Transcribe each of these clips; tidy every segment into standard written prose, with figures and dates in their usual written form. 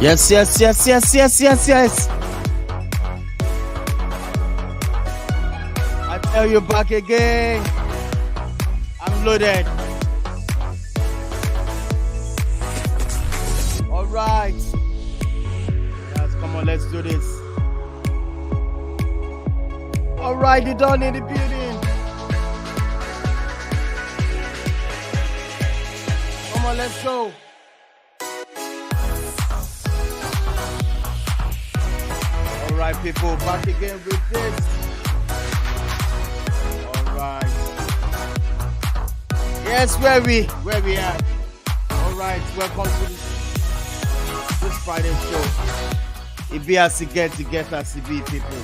Yes, yes, yes, yes, yes, yes, yes. I tell you back again. I'm loaded. All right. Yes, come on, let's do this. All right, you done in the building. Come on, let's go. All right, people, back again with this. All right. Yes, where we are. All right, welcome to this Friday show. It be as it get as it be, people.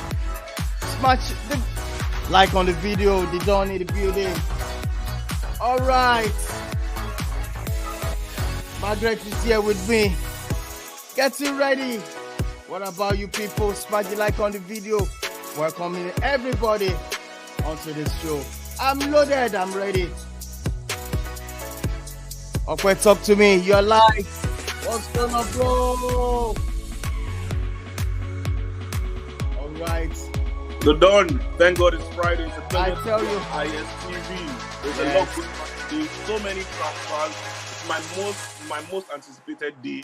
Smash the like on the video. They done in the building. All right. Margaret is here with me. Getting ready. What about you people? Smash the like on the video. Welcoming everybody onto this show. I'm loaded. I'm ready. Okay, talk to me. You're live. What's going on, bro? All right. The dawn. Thank God it's Friday. It's a pleasure I tell you. ISTV. There's a lot going on today. So many transfers. It's my most anticipated day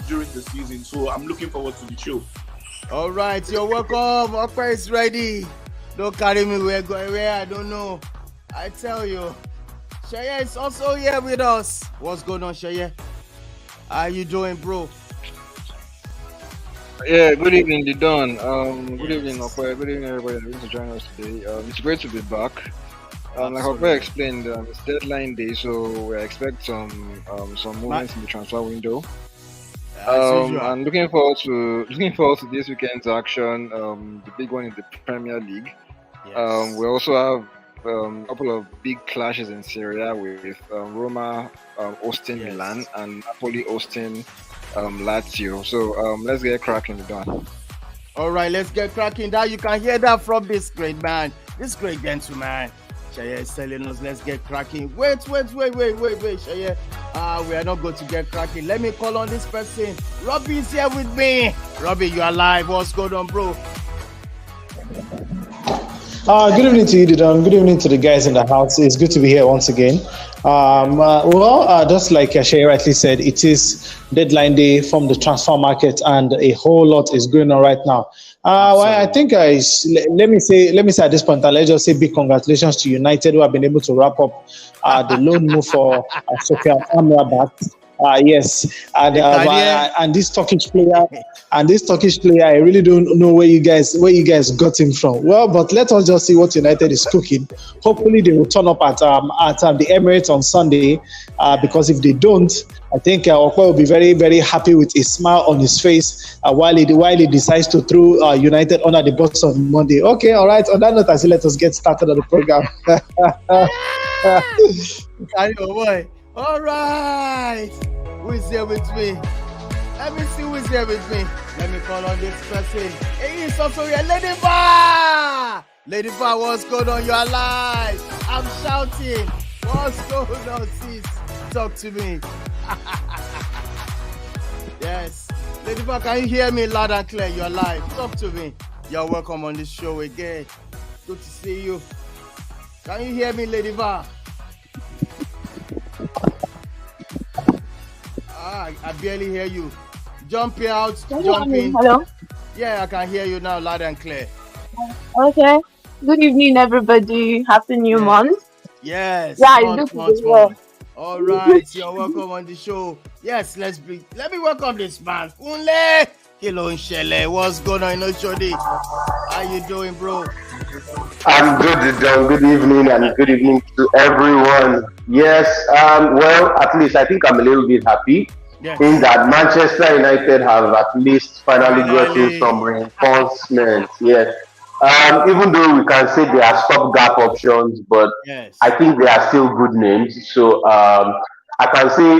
during the season. So I'm looking forward to the show. All right, you're welcome. Okpa is ready. Don't carry me where I don't know. I tell you. Sheye is also here with us. What's going on, Sheye? How you doing, bro? Yeah, good evening, the Don. Good evening, Okwe. Good evening, everybody that wants to join us today. It's great to be back. Like Okwe explained, it's deadline day, so we expect some movements in the transfer window. And looking forward to this weekend's action. The big one in the Premier League. Yes. We also have a couple of big clashes in Syria with Roma hosting Milan and Napoli hosting Lazio. So let's get cracking, Don. All right, let's get cracking. That you can hear that from this great man, this great gentleman. Sheye is telling us, let's get cracking. Wait, Sheye. We are not going to get cracking. Let me call on this person. Robbie is here with me. Robbie, you are live. What's going on, bro? Good evening to you, Didon. Good evening to the guys in the house. It's good to be here once again. Just like Sheye rightly said, it is deadline day from the transfer market, and a whole lot is going on right now. I think let me say at this point, let's just say big congratulations to United, who have been able to wrap up the loan move for Sofian Amrabat. Yes, and this Turkish player, I really don't know where you guys got him from. Well, but let us just see what United is cooking. Hopefully, they will turn up at the Emirates on Sunday. Because if they don't, I think Okwe will be very, very happy with a smile on his face while he decides to throw United under the bus on Monday. Okay, all right. On that note, I say let us get started on the program. Boy. All right. Who is here with me? Let me see who is here with me. Let me call on this person. Hey, it's also here. Lady Bar! Lady Bar, what's going on? You're alive. I'm shouting. What's going on, sis? Talk to me. Yes. Lady Bar, can you hear me loud and clear? You're live. Talk to me. You're welcome on this show again. Good to see you. Can you hear me, Lady Bar? I barely hear you. Jump out, jump in. Hello? Yeah, I can hear you now loud and clear. Okay. Good evening, everybody. Happy new month. Yes. Yeah, it's good to be here. All right, you're welcome on the show. Yes, let me welcome this man. Kunle. Hello, Nshele. What's going on, Oshodi? How you doing, bro? I'm good, John. Good evening, and good evening to everyone. Yes, well, at least I think I'm a little bit happy in that Manchester United have at least finally gotten some reinforcements. Yes. Even though we can say they are stopgap options, but I think they are still good names. So I can say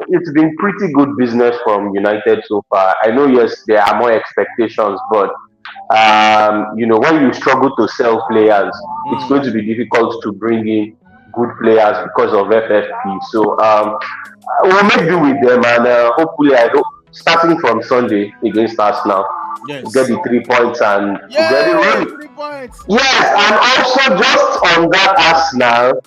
it's been pretty good business from United so far. I know, yes, there are more expectations, but when you struggle to sell players, it's going to be difficult to bring in good players because of FFP. So we'll make do with them, and hopefully, I hope starting from Sunday against Arsenal, Yes. we'll get the 3 points and we'll get it Yeah, rolling. 3 points. Yes, and also just on that Arsenal,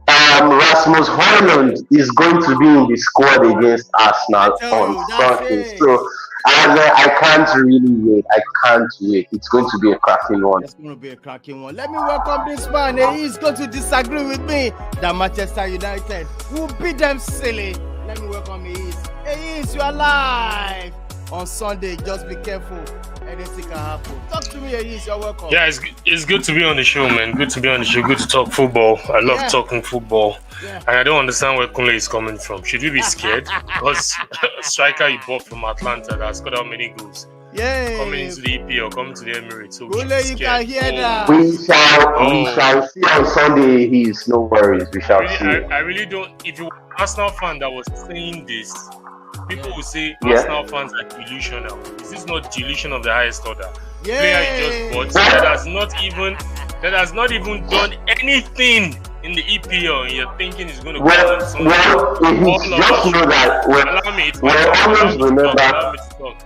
Rasmus Højlund is going to be in the squad against Arsenal on Sunday. So I can't really wait. I can't wait. It's going to be a cracking one. It's going to be a cracking one. Let me welcome this man. He's going to disagree with me that Manchester United will beat them silly. Let me welcome him. You are live on Sunday. Just be careful. Anything can happen. Talk to me, Ayis. You're welcome. Yeah, it's good to be on the show, man. Good to be on the show. Good to talk football. I love talking football. Yeah. And I don't understand where Kunle is coming from. Should we be scared? Because a striker you bought from Atlanta that scored how many goals? Yeah. Coming into the EPL, coming to the Emirates. So Kunle, you can hear that. We shall see on Sunday. He's no worries. We shall see. I really don't. If you're an Arsenal fan that was saying this, people will say Arsenal fans are delusional. Is this not delusion of the highest order? Player you just bought that has not even done anything in the EPL, and you're thinking he's going to go on something. Just know that. Allow me to talk.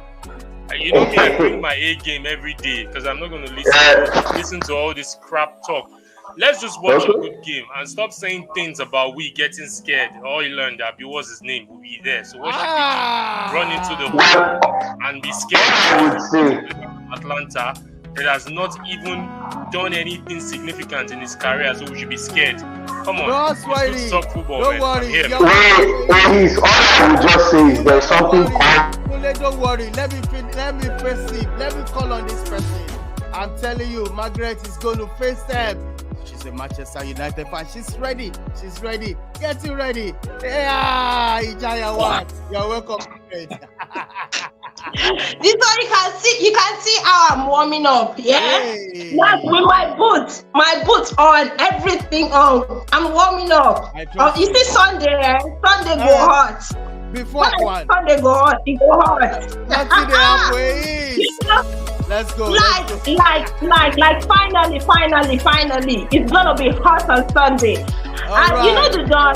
You know me, I bring my A game every day because I'm not going to listen to all this crap talk. Let's just watch a good game and stop saying things about we getting scared. All you learned that what's his name will be there. So what should we run into the hole and be scared? Atlanta that has not even done anything significant in his career, so we should be scared. Come on, let's talk football. Don't worry. Wait, all I will just say is there's something. Don't worry. Let me proceed. Let me call on this person. I'm telling you, Margaret is going to face them. She's a Manchester United fan. She's ready. Getting ready. Yeah, Ijaya one. You're welcome. This one you can see how I'm warming up. Yeah, like with my boots on, everything on. I'm warming up. You see Sunday go hot. Before one. Sunday go hot, it go hot. That's the halfway. Let's go. Finally, it's gonna be hot on Sunday. And you know the John,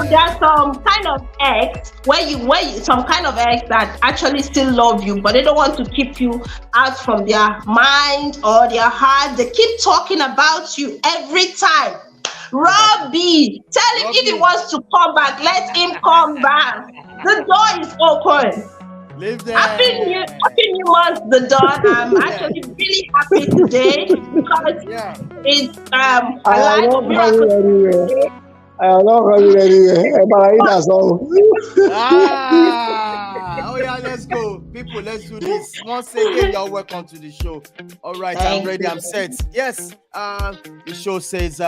there are some kind of eggs where you some kind of eggs that actually still love you, but they don't want to keep you out from their mind or their heart. They keep talking about you every time. Robbie, tell him if he wants to come back, let him come back. The door is open. Live there. Happy new month, the dawn. I'm actually really happy today because it's I am not going anywhere. But I that's all. Let's go. People, let's do this. Once again, you're welcome to the show. All right, I'm ready. I'm set. Yes, the show says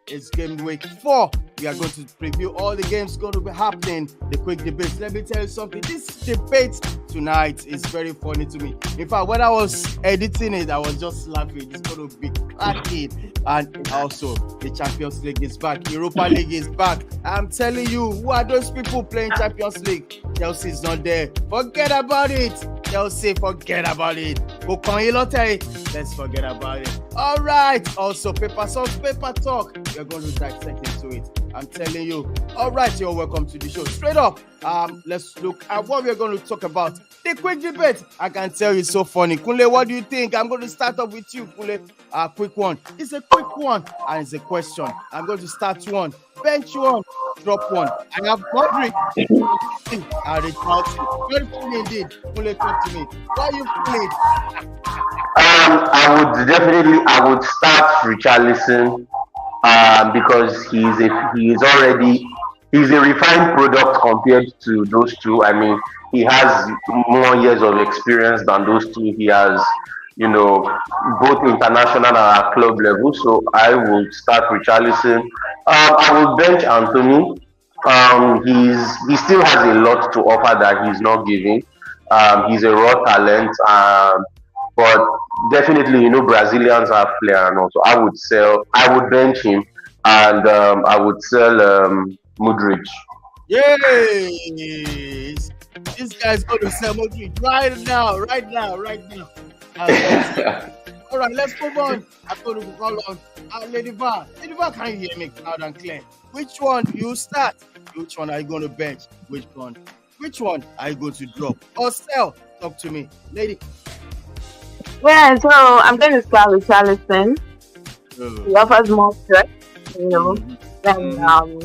it's game week 4. We are going to preview all the games going to be happening. The quick debates. Let me tell you something. This debate tonight is very funny to me. In fact, when I was editing it, I was just laughing. It's going to be cracking. And also, the Champions League is back. Europa League is back. I'm telling you, who are those people playing Champions League? Chelsea is not there. Forget about it. Chelsea, forget about it. Let's forget about it. All right. Also, paper talk. We're going to dissect into it. I'm telling you. All right, you're welcome to the show. Straight up, let's look at what we're going to talk about. The quick debate. I can tell you it's so funny. Kunle, what do you think? I'm going to start off with you, Kunle. Quick one. It's a quick one, and it's a question. I'm going to start one, bench one, drop one. I have Roderick. I reach out to you. Very funny indeed. Kunle, talk to me. Why you played? I would start Richarlison. Because he's a refined product compared to those two. I mean, he has more years of experience than those two. He has, both international and at club level. So I would start Richarlison. I would bench Anthony. He still has a lot to offer that he's not giving. He's a raw talent. But definitely, Brazilians have flair, and also I would bench him, and I would sell Modric. Yes, this guy's going to sell Modric right now. All right, let's move on. I'm going to call on Lady Bar. Lady Bar, can you hear me loud and clear? Which one do you start? Which one are you going to bench? Which one Which one are you going to drop or sell? Talk to me, lady. Yeah, so I'm going to start with Charleston. He offers more threat, Then I'm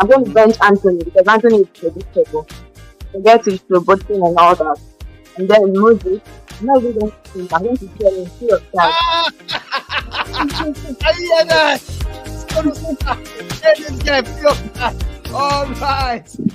going to bench Anthony because Anthony is predictable. Forget his roboting and all that. And then Moses, I'm not even going to think. I'm going to tell him free of charge. I hear that. This guy free of charge.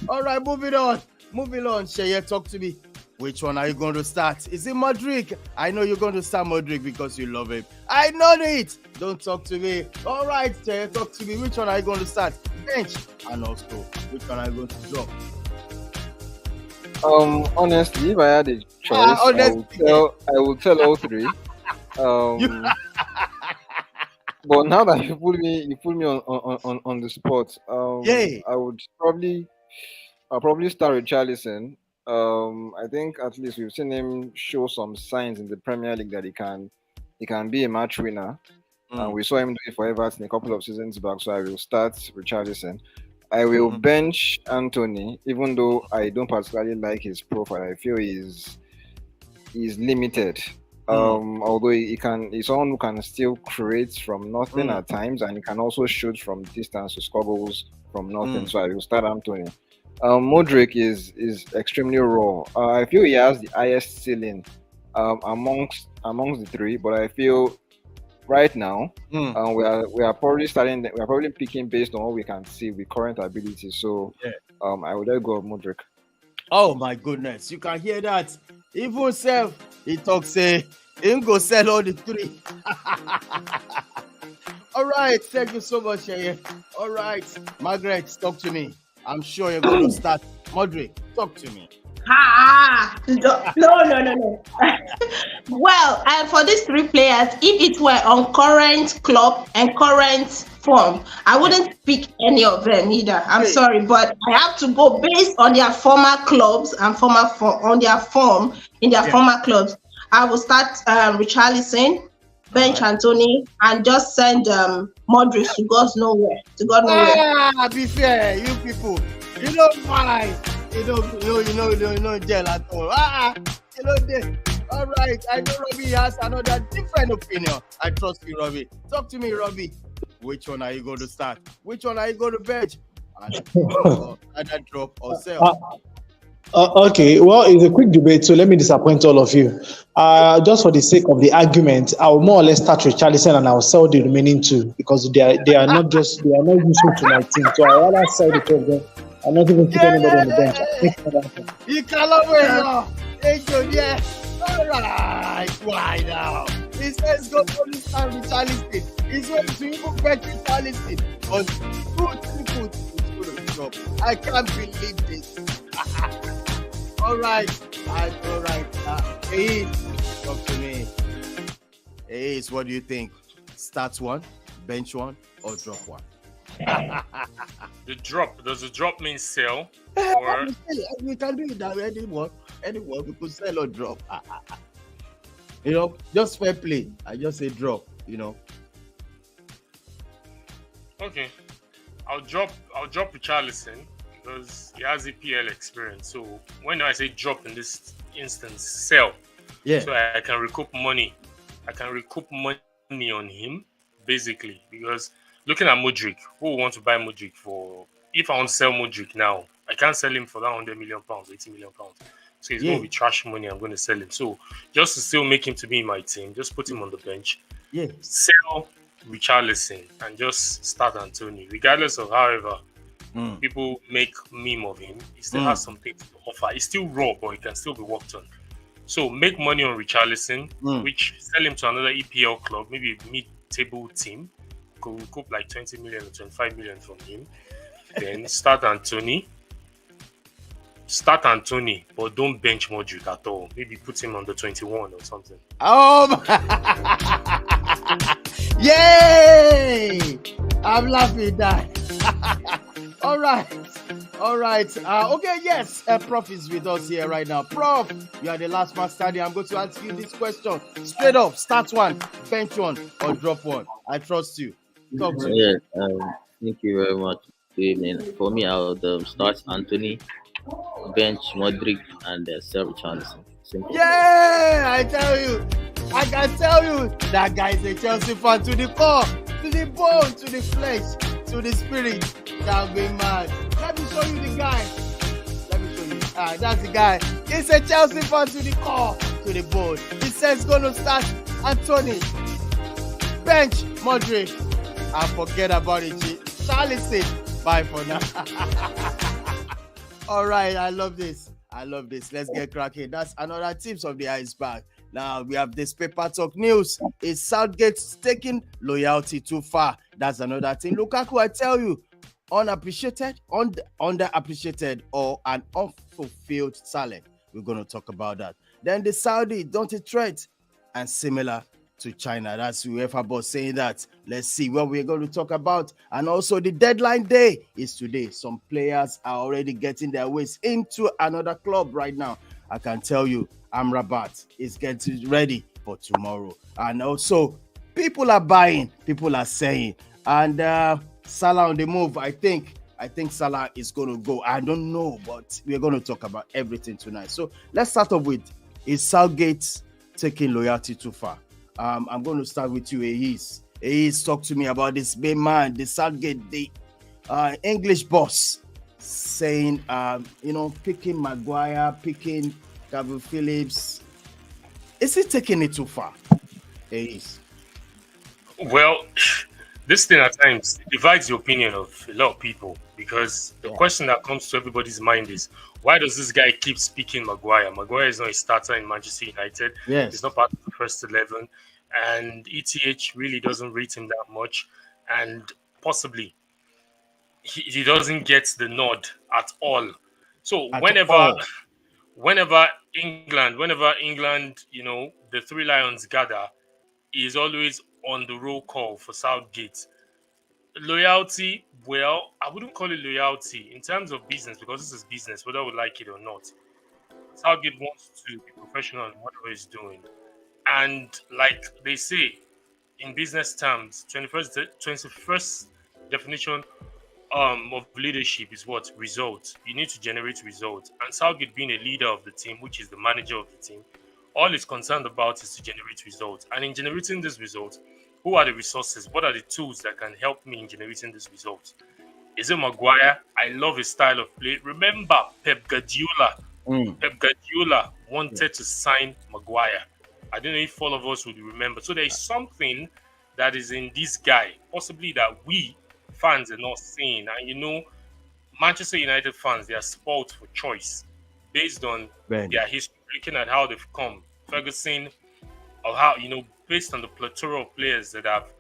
All right. Moving on. Sheye, talk to me. Which one are you going to start? Is it Modric? I know you're going to start Modric because you love him. I know it. Don't talk to me. All right, Sheye, talk to me. Which one are you going to start? Bench and also which one are you going to drop? Honestly, if I had a choice, I will tell all three. But now that you put me on the spot, I'll probably start with Charlison. I think at least we've seen him show some signs in the Premier League that he can be a match winner. And we saw him do it for Everton a couple of seasons back. So I will start with Charlison. I will bench Anthony, even though I don't particularly like his profile. I feel he's limited. Although he's someone who can still create from nothing at times, and he can also shoot from distance to score goals from nothing. So I will start Anthony. Modric is extremely raw. I feel he has the highest ceiling amongst the three, but I feel right now we are probably picking based on what we can see with current abilities. So I would let go of Modric. Oh my goodness, you can hear that. Even self, he talks say him go sell all the three. All right, thank you so much, Sheye. All right, Margaret, talk to me. I'm sure you're going to start. Modric, talk to me. No. Well, for these three players, if it were on current club and current form, I wouldn't pick any of them either. I'm sorry, but I have to go based on their former clubs and on their form in their former clubs. I will start Richarlison, bench Anthony, and just send Modric to God's nowhere. Be fair, you people. You don't mind. You don't gel at all. All right. I know Robbie has another different opinion. I trust you, Robbie. Talk to me, Robbie. Which one are you going to start? Which one are you going to bench? Either drop or sell. Okay, well, it's a quick debate, so let me disappoint all of you. Just for the sake of the argument, I will more or less start with Charlison and I will sell the remaining two because they are not useful to my team. So I rather sell the two of them. I'm not even put anybody on the bench. You can't wait. All right, why now? He says go for this time with Charlison. He's going to even bet with Charlison. But good. I can't believe this. All right. Hey, talk to me. Hey, what do you think? Start one, bench one, or drop one? The drop. Does the drop mean sell? Or we can do it that way. Anyone we could sell or drop. Just fair play. I just say drop. Okay, I'll drop Richarlison because he has EPL experience. So when I say drop in this instance, sell. Yeah. So I can recoup money. I can recoup money on him, basically, because looking at Modric, who will want to buy Modric for? If I want to sell Modric now, I can't sell him for that £100 million, £80 million. So he's going to be trash money. I'm going to sell him. So just to still make him to be in my team, just put him on the bench. Yeah. Sell Richarlison and just start Anthony. Regardless of however people make meme of him, he still has something to offer. He's still raw, but he can still be worked on. So make money on Richarlison, which sell him to another EPL club, maybe a mid-table team. Could recoup like 20 million or 25 million from him. Then start Anthony, but don't bench Modric at all. Maybe put him on the 21 or something. Yay! I'm laughing that. All right. Okay, yes. Prof is with us here right now. Prof, you are the last man standing. I'm going to ask you this question. Straight up, start one, bench one, or drop one. I trust you. Talk to me. Thank you very much. Good evening. For me, I would start Anthony, bench Modric and sell Richarlison. Simple. Yeah, I tell you. I can tell you that guy is a Chelsea fan to the core, to the bone, to the flesh, to the spirit. That be mad. Let me show you the guy. Let me show you. That's the guy. He's a Chelsea fan to the core, to the bone. He says gonna start Anthony. Bench Modric. And forget about it. Richarlison. Bye for now. All right, I love this. I love this. Let's get cracking. That's another tips of the iceberg. Now we have this paper talk news. Is Southgate taking loyalty too far? That's another thing. Lukaku, I tell you, unappreciated, underappreciated, or an unfulfilled talent. We're going to talk about that. Then the Saudi, don't it threat? And similar to China. That's UEFA boss saying that. Let's see what we're going to talk about. And also the deadline day is today. Some players are already getting their ways into another club right now. I can tell you, Amrabat is getting ready for tomorrow. And also, people are buying, people are saying. And Salah on the move, I think Salah is going to go. I don't know, but we're going to talk about everything tonight. So let's start off with, is Southgate taking loyalty too far? I'm going to start with you, Ace. Ace, talk to me about this big man, the Southgate, the English boss, saying, picking Maguire, picking Gabriel Phillips. Is he taking it too far? Ace. Well, this thing at times divides the opinion of a lot of people, because the question that comes to everybody's mind is, why does this guy keep speaking Maguire? Maguire is not a starter in Manchester United. Yes. He's not part of the first 11. And ETH really doesn't rate him that much. And possibly he doesn't get the nod at all. So whenever England, the Three Lions gather, is always on the roll call for Southgate. Loyalty, well, I wouldn't call it loyalty in terms of business, because this is business, whether we like it or not. Southgate wants to be professional in whatever he's doing. And like they say in business terms, 21st definition of leadership is what? Results. You need to generate results. And Southgate, being a leader of the team, which is the manager of the team, all he's concerned about is to generate results. And in generating these results, who are the resources? What are the tools that can help me in generating these results? Is it Maguire? I love his style of play. Remember, Pep Guardiola wanted to sign Maguire. I don't know if all of us would remember. So there is something that is in this guy, possibly that we fans are not seeing. And Manchester United fans, they are spoiled for choice based on their history, looking at how they've come. Ferguson, or how, based on the plethora of players that have,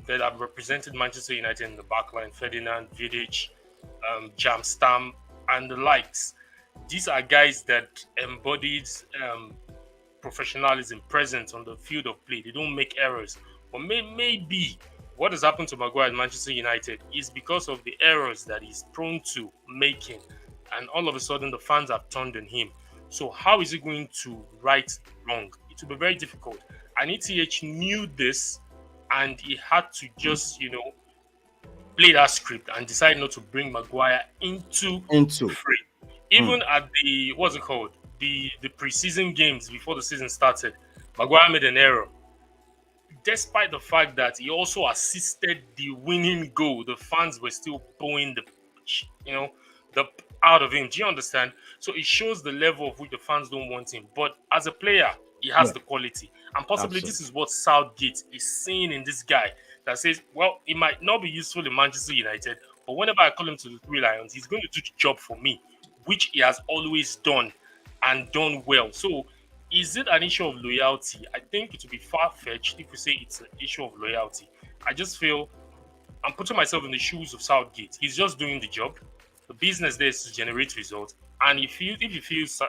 that have represented Manchester United in the backline, Ferdinand, Vidic, Jam Stam, and the likes. These are guys that embodied professionalism present on the field of play. They don't make errors. But maybe what has happened to Maguire at Manchester United is because of the errors that he's prone to making. And all of a sudden, the fans have turned on him. So how is he going to right wrong? It will be very difficult. And ETH knew this, and he had to just, play that script and decide not to bring Maguire into free. Even at the, what's it called? The preseason games before the season started, Maguire made an error. Despite the fact that he also assisted the winning goal, the fans were still booing the out of him. Do you understand? So it shows the level of which the fans don't want him. But as a player, he has the quality. And possibly this is what Southgate is seeing in this guy, that says, well, he might not be useful in Manchester United, but whenever I call him to the Three Lions, he's going to do the job for me, which he has always done and done well. So is it an issue of loyalty? I think it would be far-fetched if we say it's an issue of loyalty. I just feel I'm putting myself in the shoes of Southgate. He's just doing the job. The business there is to generate results. And if he feels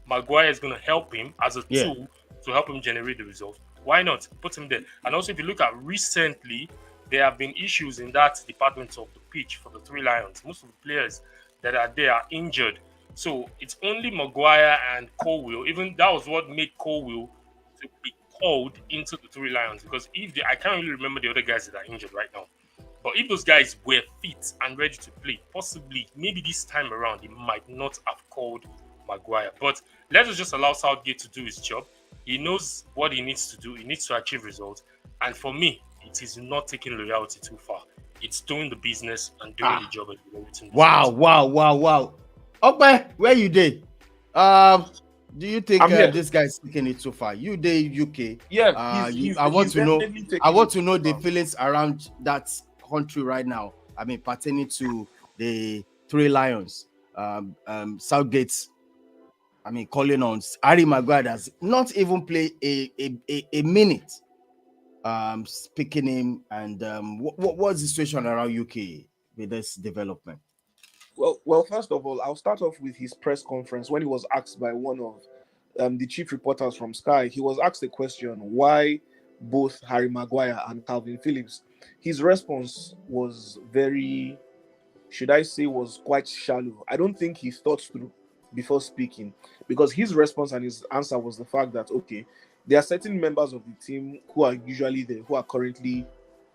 Maguire is going to help him as a tool to help him generate the results, why not put him there? And also, if you look at recently, there have been issues in that department of the pitch for the Three Lions. Most of the players that are there are injured. So it's only Maguire and Colwill. Even that was what made Colwill to be called into the Three Lions, because I can't really remember the other guys that are injured right now. But if those guys were fit and ready to play, possibly, maybe this time around, he might not have called Maguire. But let us just allow Southgate to do his job. He knows what he needs to do. He needs to achieve results. And for me, it is not taking loyalty too far. It's doing the business and doing the job. And Wow. Okay, where you did? Do you think this guy is taking it too far? You did UK. Yeah. I want to know the feelings around that country right now. I mean, pertaining to the Three Lions. Southgate. I mean, calling on Harry Maguire does not even play a minute. Speaking him and what's the situation around UK with this development? Well, first of all, I'll start off with his press conference when he was asked by one of the chief reporters from Sky. He was asked a question: why both Harry Maguire and Calvin Phillips? His response was very, should I say, was quite shallow. I don't think he thought through before speaking, because his response and his answer was the fact that, okay, there are certain members of the team who are usually there, who are currently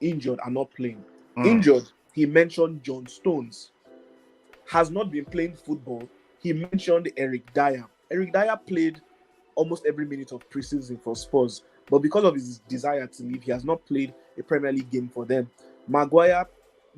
injured and not playing. Injured, he mentioned John Stones has not been playing football. He mentioned Eric Dyer. Eric Dyer played almost every minute of preseason for Spurs, but because of his desire to leave, he has not played a Premier League game for them. Maguire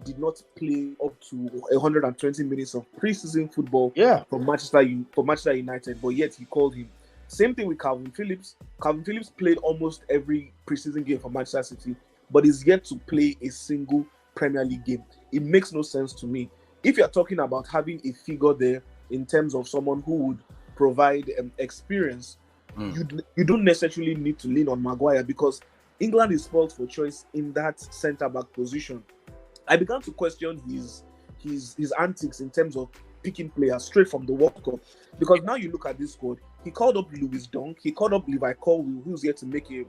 did not play up to 120 minutes of preseason football for Manchester United, but yet he called him. Same thing with Calvin Phillips. Calvin Phillips played almost every preseason game for Manchester City, but is yet to play a single Premier League game. It makes no sense to me. If you're talking about having a figure there in terms of someone who would provide experience, you don't necessarily need to lean on Maguire, because England is spoiled for choice in that centre-back position. I began to question his antics in terms of picking players straight from the World Cup, because now you look at this squad. He called up Lewis Dunk, he called up Levi Colwill, who's here to make an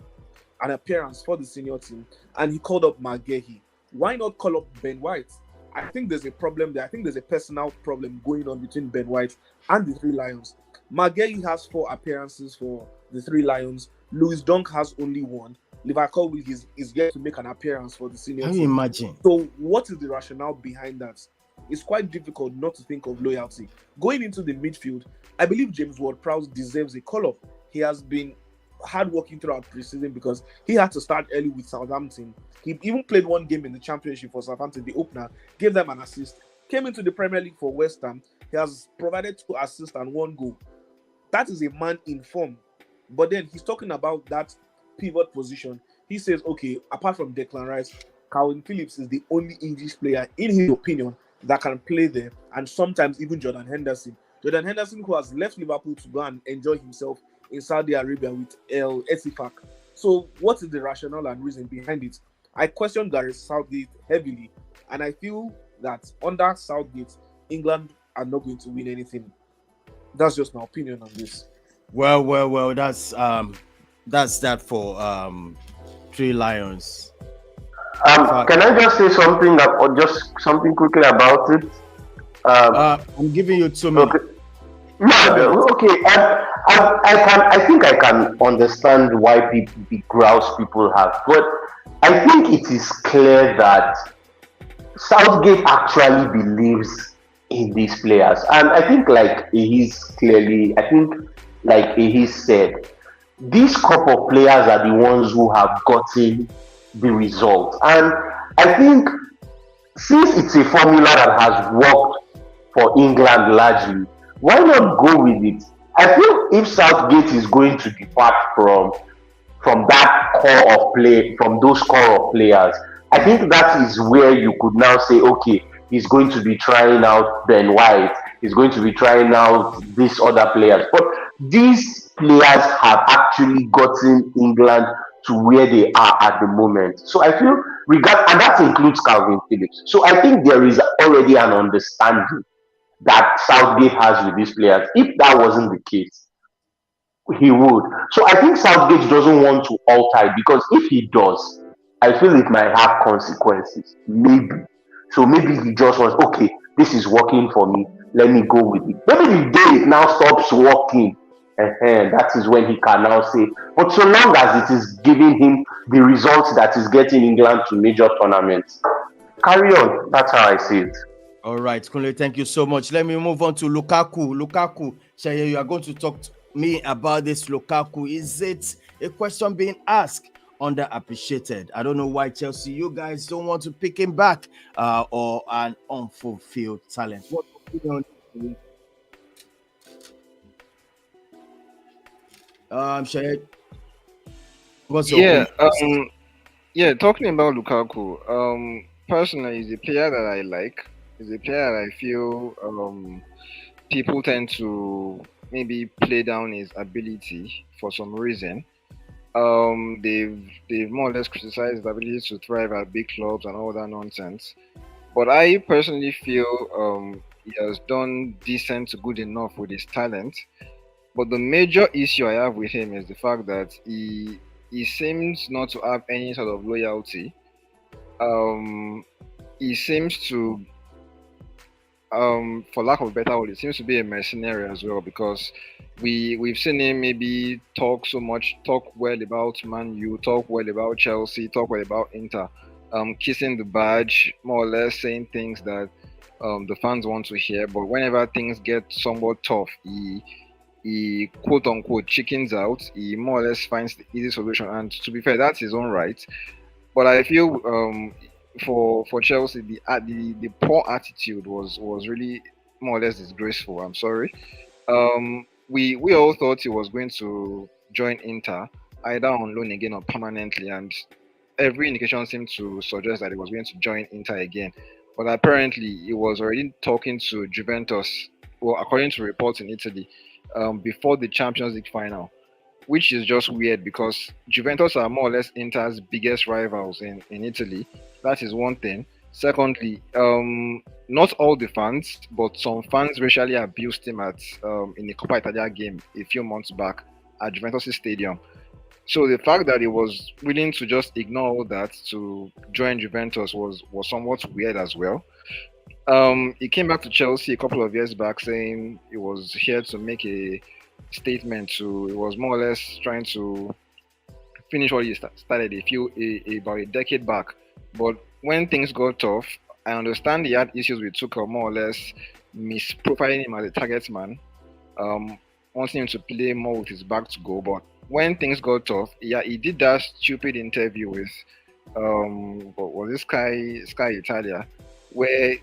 appearance for the senior team, and he called up Maguire. Why not call up Ben White? I think there's a problem there. I think there's a personal problem going on between Ben White and the Three Lions. Maguire has 4 appearances for the Three Lions. Lewis Dunk has only 1. Levi Colwill is yet to make an appearance for the senior team. Can you imagine? So what is the rationale behind that? It's quite difficult not to think of loyalty. Going into the midfield, I believe James Ward-Prowse deserves a call-up. He has been hard-working throughout preseason because he had to start early with Southampton. He even played 1 game in the Championship for Southampton, the opener, gave them an assist. Came into the Premier League for West Ham. He has provided 2 assists and 1 goal. That is a man in form. But then he's talking about that pivot position. He says, okay, apart from Declan Rice, Calvin Phillips is the only English player, in his opinion, that can play there, and sometimes even Jordan Henderson. Jordan Henderson, who has left Liverpool to go and enjoy himself in Saudi Arabia with El Ettifaq. So what is the rationale and reason behind it? I question Gareth Southgate heavily, and I feel that under Southgate, England are not going to win anything. That's just my opinion on this. Well. That's that for Three Lions. Can I just say something or just something quickly about it? I'm giving you 2 minutes. Okay. I think I can understand why the grouse people have, but I think it is clear that Southgate actually believes in these players, and I think like he's said, these couple of players are the ones who have gotten the result, and I think since it's a formula that has worked for England largely, why not go with it? I feel if Southgate is going to depart from that core of play, from those core of players, I think that is where you could now say, okay, he's going to be trying out Ben White, he's going to be trying out these other players. But these players have actually gotten England to where they are at the moment. So I feel, and that includes Calvin Phillips. So I think there is already an understanding that Southgate has with these players. If that wasn't the case, he would. So I think Southgate doesn't want to alter it, because if he does, I feel it might have consequences. Maybe. So maybe he just wants, okay, this is working for me, let me go with it. Maybe the day it now stops working, that is when he can now say, but so long as it is giving him the results that is getting England to major tournaments, carry on. That's how I see it. All right, Kunle, thank you so much. Let me move on to Lukaku. Lukaku, Shaye, you are going to talk to me about this Lukaku. Is it a question being asked? Underappreciated. I don't know why Chelsea, you guys don't want to pick him back or an unfulfilled talent. What opinion? Shaye, what's your opinion? Talking about Lukaku, personally, he's a player that I like. He's a player that I feel people tend to maybe play down his ability for some reason. They've more or less criticized his ability to thrive at big clubs and all that nonsense. But I personally feel he has done decent to good enough with his talent. But the major issue I have with him is the fact that he seems not to have any sort of loyalty. He seems to, for lack of a better word, it seems to be a mercenary as well, because we've seen him maybe talk well about Man U, talk well about Chelsea, talk well about Inter, kissing the badge, more or less saying things that the fans want to hear. But whenever things get somewhat tough, he quote unquote chickens out. He more or less finds the easy solution, and to be fair, that's his own right. But I feel for Chelsea, the poor attitude was really more or less disgraceful. I'm sorry. We all thought he was going to join Inter either on loan again or permanently, and every indication seemed to suggest that he was going to join Inter again. But apparently, he was already talking to Juventus, well, according to reports in Italy, before the Champions League final, which is just weird because Juventus are more or less Inter's biggest rivals in Italy. That is one thing. Secondly, not all the fans, but some fans racially abused him in the Coppa Italia game a few months back at Juventus Stadium. So the fact that he was willing to just ignore all that to join Juventus was somewhat weird as well. He came back to Chelsea a couple of years back saying he was here to make a statement. He was more or less trying to finish what he started about a decade back. But when things got tough, I understand he had issues with Tuchel, more or less misprofiling him as a target man, wanting him to play more with his back to goal. But when things got tough, he did that stupid interview with what was this Sky Italia, where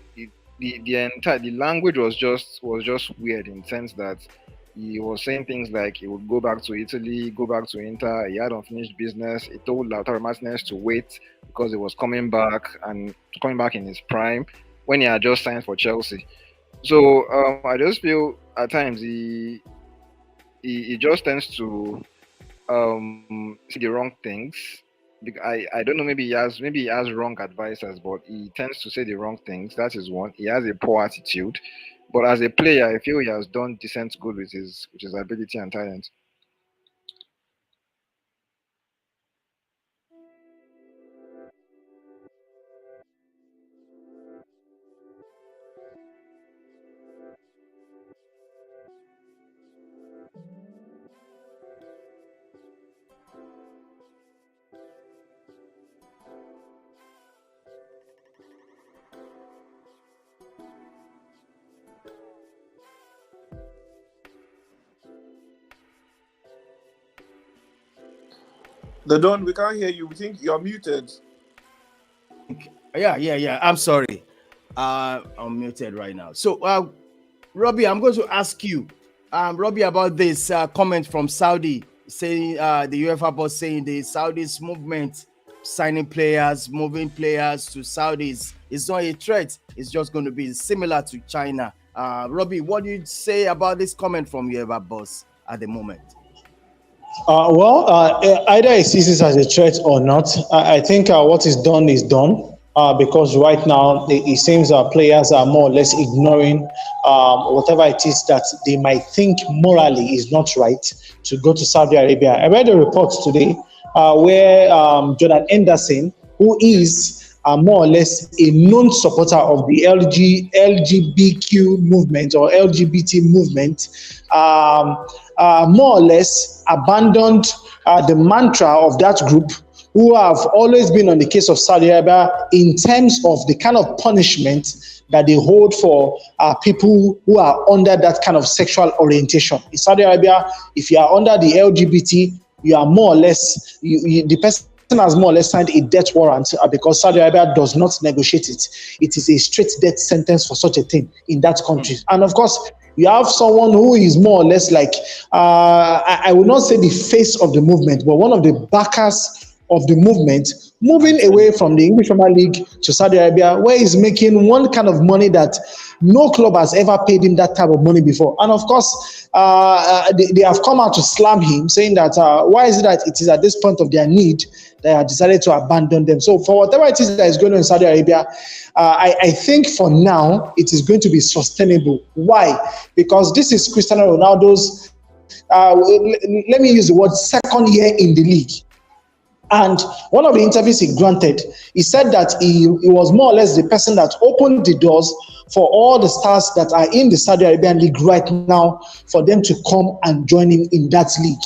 the language was just weird in the sense that he was saying things like he would go back to Italy, go back to Inter. He had unfinished business. He told Lautaro Martinez to wait because he was coming back in his prime when he had just signed for Chelsea. So I just feel at times he just tends to see the wrong things. I don't know, maybe he has wrong advisors, but he tends to say the wrong things. That is one. He has a poor attitude. But as a player, I feel he has done decent good with his ability and talent. The Don, we can't hear you. We think you're muted. Yeah. I'm sorry. I'm muted right now. So, Robbie, I'm going to ask you, Robbie, about this comment from Saudi saying the UEFA boss saying the Saudis movement, signing players, moving players to Saudis is not a threat. It's just going to be similar to China. Robbie, what do you say about this comment from UEFA boss at the moment? Either he sees this as a threat or not. I think what is done because right now it seems players are more or less ignoring whatever it is that they might think morally is not right to go to Saudi Arabia. I read a report today where Jordan Henderson, who is more or less a known supporter of the LGBTQ movement or LGBT movement, more or less abandoned the mantra of that group who have always been on the case of Saudi Arabia in terms of the kind of punishment that they hold for people who are under that kind of sexual orientation. In Saudi Arabia, if you are under the LGBT, you are more or less, the person has more or less signed a death warrant because Saudi Arabia does not negotiate it. It is a straight death sentence for such a thing in that country. And of course, you have someone who is more or less like, I would not say the face of the movement, but one of the backers of the movement, moving away from the English Premier League to Saudi Arabia, where he's making one kind of money that no club has ever paid him that type of money before. And of course, they have come out to slam him, saying that why is it that it is at this point of their need they have decided to abandon them. So for whatever it is that is going on in Saudi Arabia, I think for now it is going to be sustainable. Why? Because this is Cristiano Ronaldo's, let me use the word, second year in the league. And one of the interviews he granted, he said that he was more or less the person that opened the doors for all the stars that are in the Saudi Arabian league right now for them to come and join him in that league.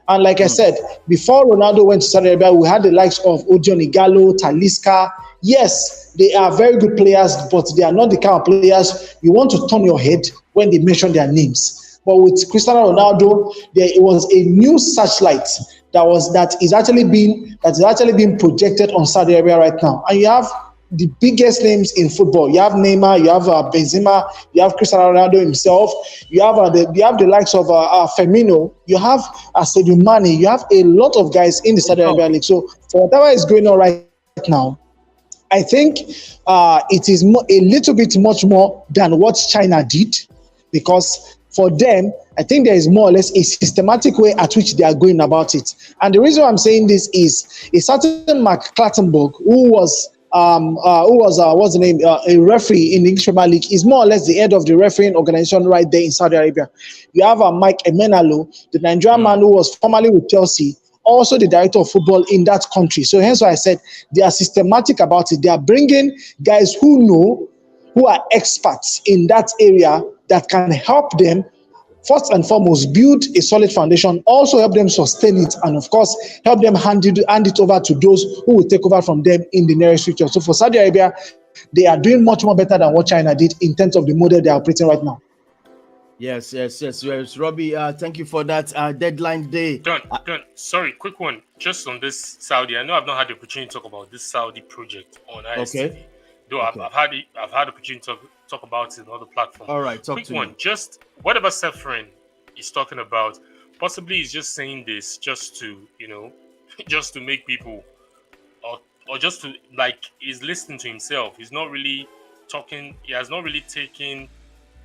And like I said, before Ronaldo went to Saudi Arabia, we had the likes of Odion Igalo, Talisca. Yes, they are very good players, but they are not the kind of players you want to turn your head when they mention their names. But with Cristiano Ronaldo, there was a new searchlight that is actually being projected on Saudi Arabia right now. And you have the biggest names in football. You have Neymar, you have Benzema, you have Cristiano Ronaldo himself, you have the likes of Firmino, you have Sadio Mane, you have a lot of guys in the Saudi Arabia league. So for whatever is going on right now, I think it is a little bit much more than what China did, because for them, I think there is more or less a systematic way at which they are going about it. And the reason I'm saying this is a certain Mark Clattenburg, who was what's the name, a referee in the English Premier League, is more or less the head of the refereeing organization right there in Saudi Arabia. You have Mike Emenalo, the Nigerian man who was formerly with Chelsea, also the director of football in that country. So hence why I said they are systematic about it. They are bringing guys who are experts in that area that can help them, first and foremost, build a solid foundation, also help them sustain it, and of course, help them hand it over to those who will take over from them in the nearest future. So for Saudi Arabia, they are doing much more better than what China did in terms of the model they are operating right now. Yes. Robbie, thank you for that deadline day. Done. Sorry, quick one. Just on this Saudi, I know I've not had the opportunity to talk about this Saudi project on ISTV. Okay. Though I've had the opportunity to talk about it on other platforms. All right, quick one. Just whatever Sefrin is talking about, possibly he's just saying this just to make people, or just to, like, he's listening to himself. He's not really talking. He has not really taken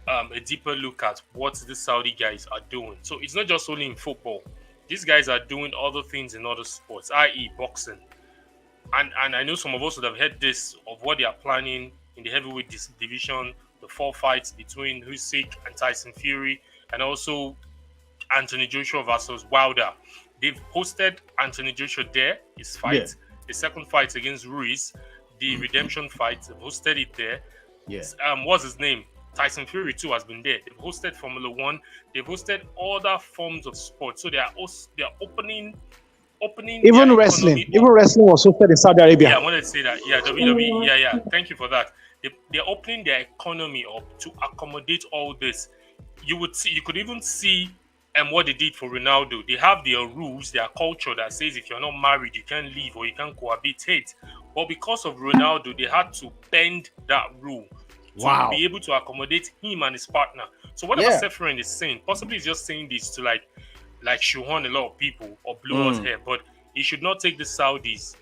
a deeper look at what the Saudi guys are doing. So it's not just only in football. These guys are doing other things in other sports, i.e. boxing. And I know some of us would have heard this, of what they are planning in the heavyweight division, the 4 fights between Usyk and Tyson Fury, and also Anthony Joshua versus Wilder. They've hosted Anthony Joshua there, his fight. Yeah. The second fight against Ruiz, the redemption fight, they've hosted it there. Yeah. What's his name? Tyson Fury too has been there. They've hosted Formula One. They've hosted other forms of sport. So they are opening even wrestling. Even wrestling was hosted in Saudi Arabia. Yeah, I wanted to say that. Yeah, WWE. Yeah. Thank you for that. They're opening their economy up to accommodate all this. You could even see what they did for Ronaldo. They have their rules, their culture that says if you're not married, you can't leave or you can't cohabitate. But because of Ronaldo, they had to bend that rule to be able to accommodate him and his partner. So whatever Sefrin is saying, possibly he's just saying this to like shoehorn a lot of people or blow us hair, but he should not take the Saudis.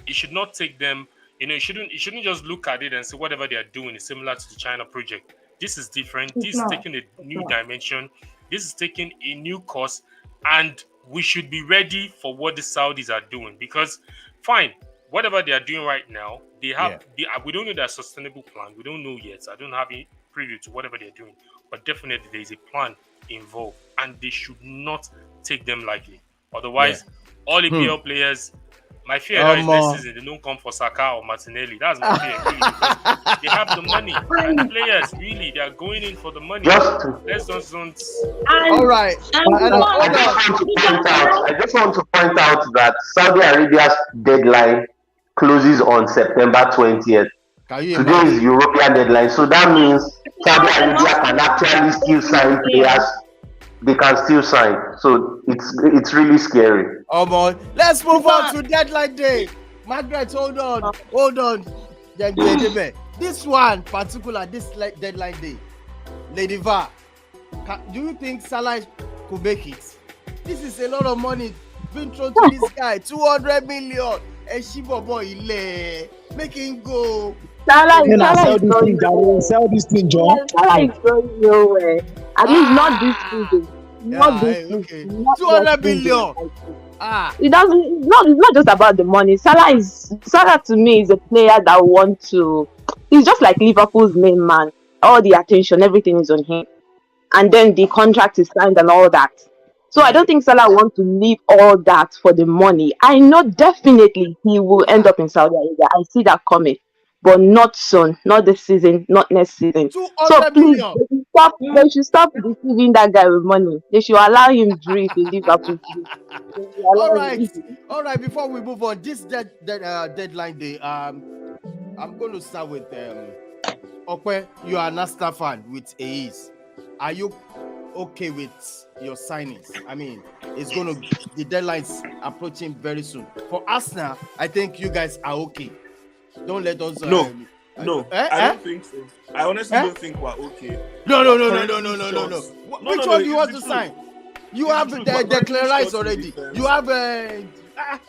He should not take them. He shouldn't just look at it and say whatever they are doing is similar to the China project. This is different. This is taking a new dimension. This is taking a new course, and we should be ready for what the Saudis are doing. Because, fine, whatever they are doing right now, they have. We don't know their sustainable plan. We don't know yet. I don't have any preview to whatever they're doing, but definitely there is a plan involved, and they should not take them lightly. Otherwise, all EPL players My fear now is next season they don't come for Saka or Martinelli. That's my fear, really, because they have the money. And the players, really, they are going in for the money. Let's just don't. All right. I just want to point out that Saudi Arabia's deadline closes on September 20th. Today is European deadline, so that means Saudi Arabia can actually still sign players. They can still sign, so it's really scary. Oh boy, let's move on to deadline day. Margaret, hold on. This one particular, this deadline day, Lady Va, do you think Salah could make it? This is a lot of money being thrown to this guy. 200 million. And Shibobo make him go. Salah sell this thing, John. Salah is going nowhere. At least not this season. Not this season. 200 billion. It doesn't. It's not just about the money. Salah to me is a player that wants to. He's just like Liverpool's main man. All the attention, everything is on him, and then the contract is signed and all that. So I don't think Salah wants to leave all that for the money. I know definitely he will end up in Saudi Arabia. I see that coming, but not soon, not this season, not next season. So please, they should stop deceiving that guy with money. They should allow him dream in Liverpool. All right. Before we move on, this deadline day, I'm going to start with Okwe. You are an Arsenal fan with AEs. Are you okay with your signings? I mean, the deadline's approaching very soon. For Arsenal, I think you guys are okay. Don't let us. No, I don't think so. I honestly don't think we're okay. No. Which one do you want to sign? You have the Declan already. You have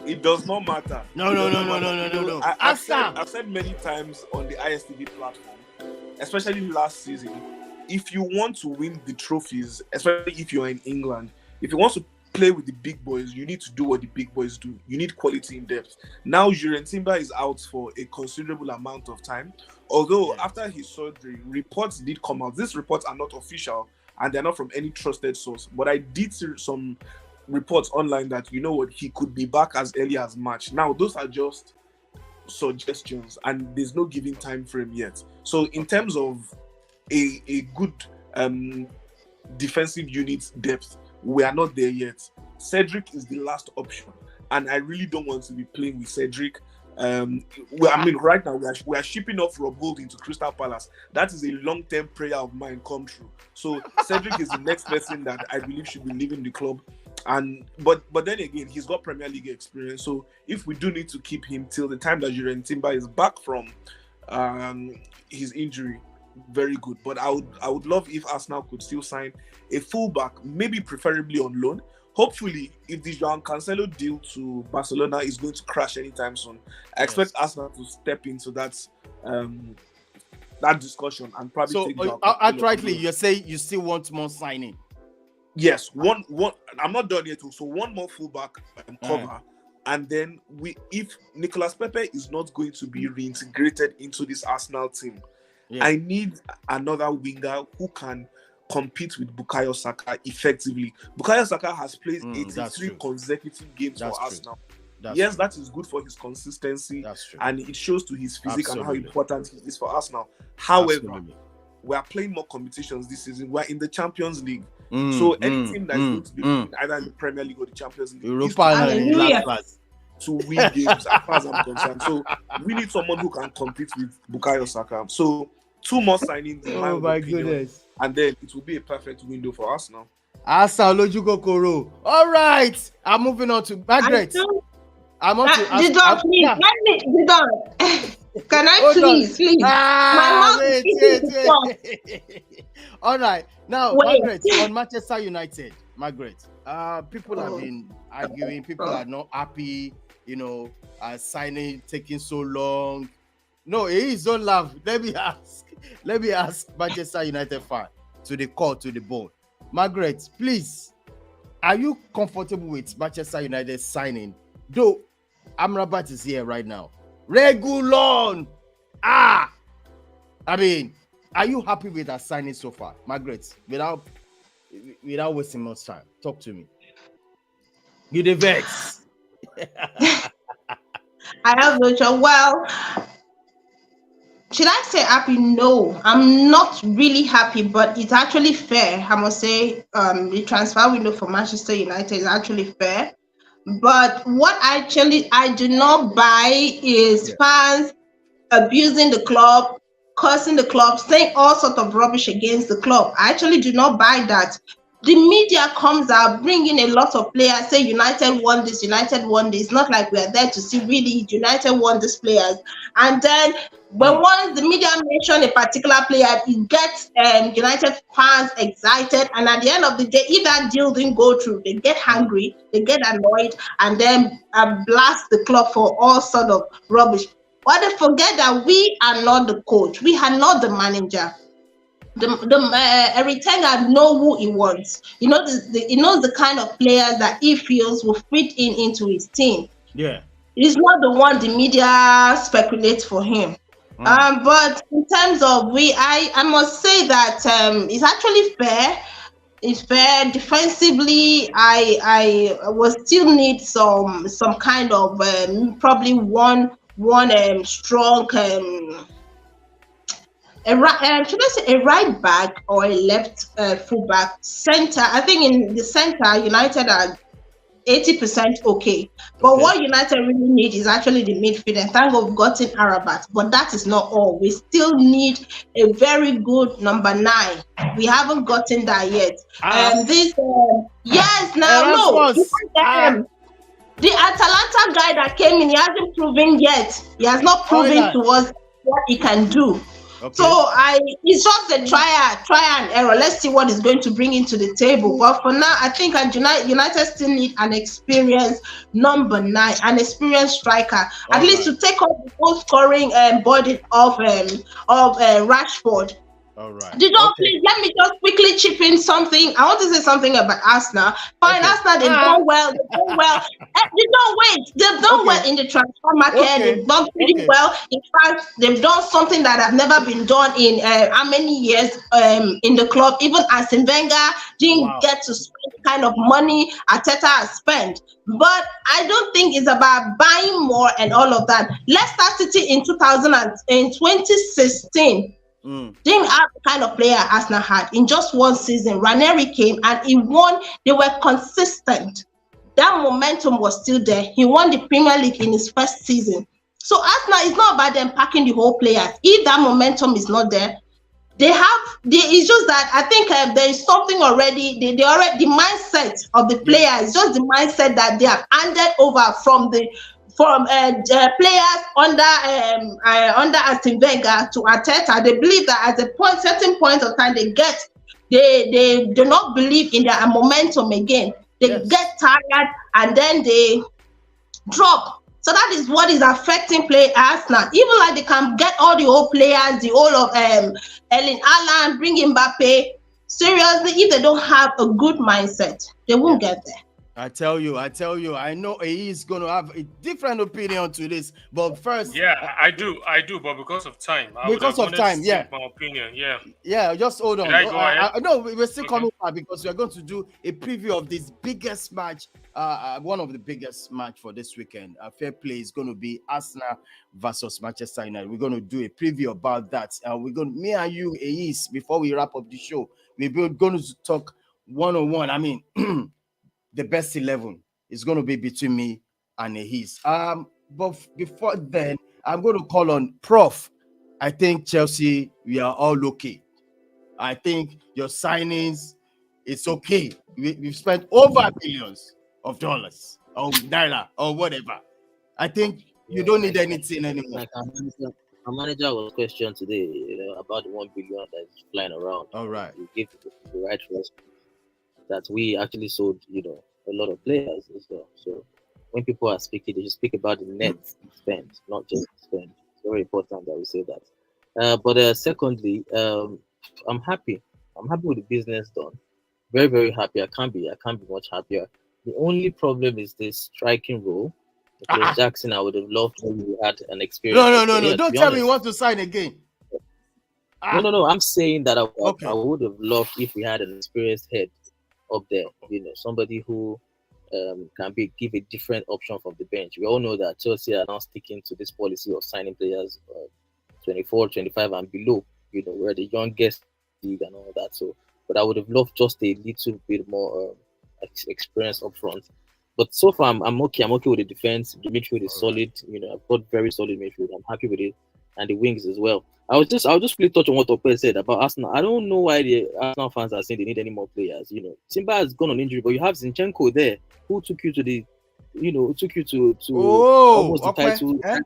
It does not matter. No. I've said many times on the ISTV platform, especially last season, if you want to win the trophies, especially if you're in England, if you want to play with the big boys, you need to do what the big boys do. You need quality in depth. Now, Jurgen Timber is out for a considerable amount of time. Although after his surgery, reports did come out. These reports are not official and they're not from any trusted source. But I did see some reports online that, you know what, he could be back as early as March. Now, those are just suggestions and there's no given time frame yet. So in terms of a good defensive unit depth, we are not there yet. Cedric is the last option, and I really don't want to be playing with Cedric. Right now we are shipping off Rob Holding to Crystal Palace. That is a long-term prayer of mine come true. So Cedric is the next person that I believe should be leaving the club. But then again, he's got Premier League experience. So if we do need to keep him till the time that Jurgen Timber is back from his injury, very good. But I would love if Arsenal could still sign a fullback, maybe preferably on loan. Hopefully, if the João Cancelo deal to Barcelona is going to crash anytime soon, I expect Arsenal to step into that discussion and probably take João Cancelo. Outrightly, you say you still want more signing. Yes, one. I'm not done yet. So one more fullback cover. And then if Nicolas Pepe is not going to be reintegrated into this Arsenal team, I need another winger who can compete with Bukayo Saka effectively. Bukayo Saka has played 83 consecutive games for Arsenal. That is good for his consistency, and it shows to his physique and how important he is for Arsenal. However, we are playing more competitions this season. We're in the Champions League. So any team that's going to be either in the Premier League or the Champions League Europa to win games as far as I'm concerned. So we need someone who can compete with Bukayo Saka. So 2 more signings in my opinion, goodness. And then it will be a perfect window for us now. Koro. All right, I'm moving on to Margaret. I'm on to Can I please? Wait. All right, now Margaret on Manchester United. Margaret, people have been arguing. People are not happy. Signing taking so long. No, it is don't laugh. Let me ask Manchester United fan to the core, to the bone. Margaret, please, are you comfortable with Manchester United signing? Though Amrabat is here right now. Regulon! I mean, are you happy with that signing so far? Margaret, without wasting much time, talk to me. You the vex. I have no choice. Well, should I say happy? No, I'm not really happy, but it's actually fair. I must say, the transfer window for Manchester United is actually fair. But what I do not buy is fans abusing the club, cursing the club, saying all sort of rubbish against the club. I actually do not buy that. The media comes out, bringing a lot of players, say United won this, United won this. Not like we are there to see really United won these players. And then when once the media mention a particular player, it gets United fans excited. And at the end of the day, if that deal didn't go through, they get angry, they get annoyed, and then blast the club for all sort of rubbish. But they forget that we are not the coach. We are not the manager. Every Tenga know who he wants. He knows the kind of players that he feels will fit into his team. Yeah. He's not the one the media speculates for him. But in terms of I must say that it's actually fair. It's fair. Defensively, I will still need some kind of probably one strong should I say a right back or a left fullback center. I think in the center United are 80% okay. But what United really need is actually the midfield. And thank God we've gotten Arabat, but that is not all. We still need a very good number 9. We haven't gotten that yet. The Atalanta guy that came in, he hasn't proven yet. He has not proven to us what he can do. Okay. So it's just a try and error. Let's see what is going to bring into the table. But for now, I think United still need an experienced number 9, an experienced striker, at least to take up the goal scoring burden of Rashford. All right. Please let me just quickly chip in something. I want to say something about Arsenal. Fine, Arsenal, they've done well. They've done well in the transfer market. They've done pretty well. In fact, they've done something that have never been done in how many years in the club. Even Arsene Wenger didn't get to spend the kind of money Arteta has spent. But I don't think it's about buying more and all of that. Leicester City in 2016. Didn't have the kind of player Arsenal had. In just one season, Ranieri came and he won. They were consistent. That momentum was still there. He won the Premier League in his first season. So Arsenal is not about them packing the whole players. If that momentum is not there, it's just that I think there is something already. The mindset of the players, just the mindset that they have handed over from players under Arsene Wenger to Arteta. They believe that at a certain point of time they do not believe in their momentum again. They get tired and then they drop. So that is what is affecting Arsenal. Even like they can get all the old players, the whole of Erling Haaland, bring Mbappe. Seriously, if they don't have a good mindset, they won't get there. I tell you, I know he's going to have a different opinion to this, but first... Yeah, I do, but because of time. My opinion, just hold on. No, we're still coming back because we're going to do a preview of this biggest match, one of the biggest match for this weekend. Fair play is going to be Arsenal versus Manchester United. We're going to do a preview about that. Me and you, Ace, before we wrap up the show, we're going to talk one-on-one. I mean... the best 11 is going to be between me and his. But before then, I'm going to call on Prof. I think Chelsea, we are all okay. I think your signings, it's okay. We've spent over billions of dollars or naira or whatever. I think you don't need anything anymore. Like our manager was questioned today, about the 1 billion that's flying around. All right. We gave the right response. That we actually sold, a lot of players as well. So when people are speaking, they should speak about the net spend, not just spend. It's very important that we say that. But secondly, I'm happy. I'm happy with the business done. Very, very happy. I can't be much happier. The only problem is this striking role. Because Jackson, I would have loved if we had an experience. No. Don't tell me you want to sign again. No. I'm saying that I would have loved if we had an experienced head up there, somebody who can give a different option from the bench. We all know that Chelsea are now sticking to this policy of signing players 24, 25 and below. We're the youngest league and all that. So, but I would have loved just a little bit more experience up front. But so far, I'm okay. I'm okay with the defense. The midfield is solid. I've got very solid midfield. I'm happy with it, and the wings as well. I'll just really touch on what Ope said about Arsenal. I don't know why the Arsenal fans are saying they need any more players. Simba has gone on injury, but you have Zinchenko there, who took you to the, almost the title. Eh?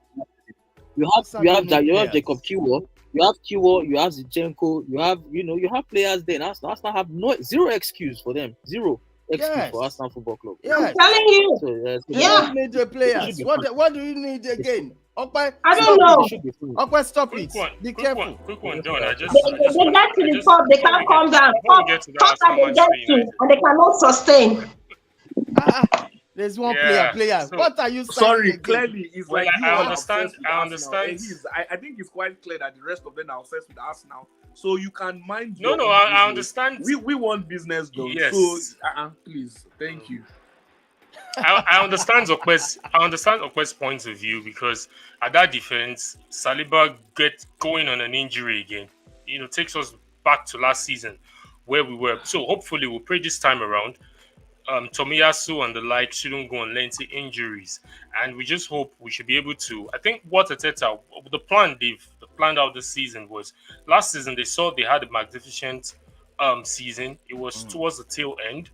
You have Jacob Kiwo, you have Zinchenko, you have players there. Arsenal have zero excuse for them, zero excuse for Arsenal Football Club. I'm telling you. So major players. What do you need again? Okay, I don't know. Okay, stop it. Be careful. Quick one, John. They get to the top, they can't come down. Top that they get to, and they cannot sustain. There's one player. So, what are you saying? Sorry, clearly, it's like I understand. I think it's quite clear that the rest of them are obsessed with Arsenal. So you can mind. No, I understand. We want business done. Yes. So please, thank you. I understand Okwe's point of view, because at that defense, Saliba get going on an injury again. Takes us back to last season where we were. So hopefully we'll pray this time around. Tomiyasu and the like shouldn't go on lengthy injuries, and we just hope we should be able to. I think what Arteta, the plan they've planned out this season was, last season they saw they had a magnificent season. It was towards the tail end.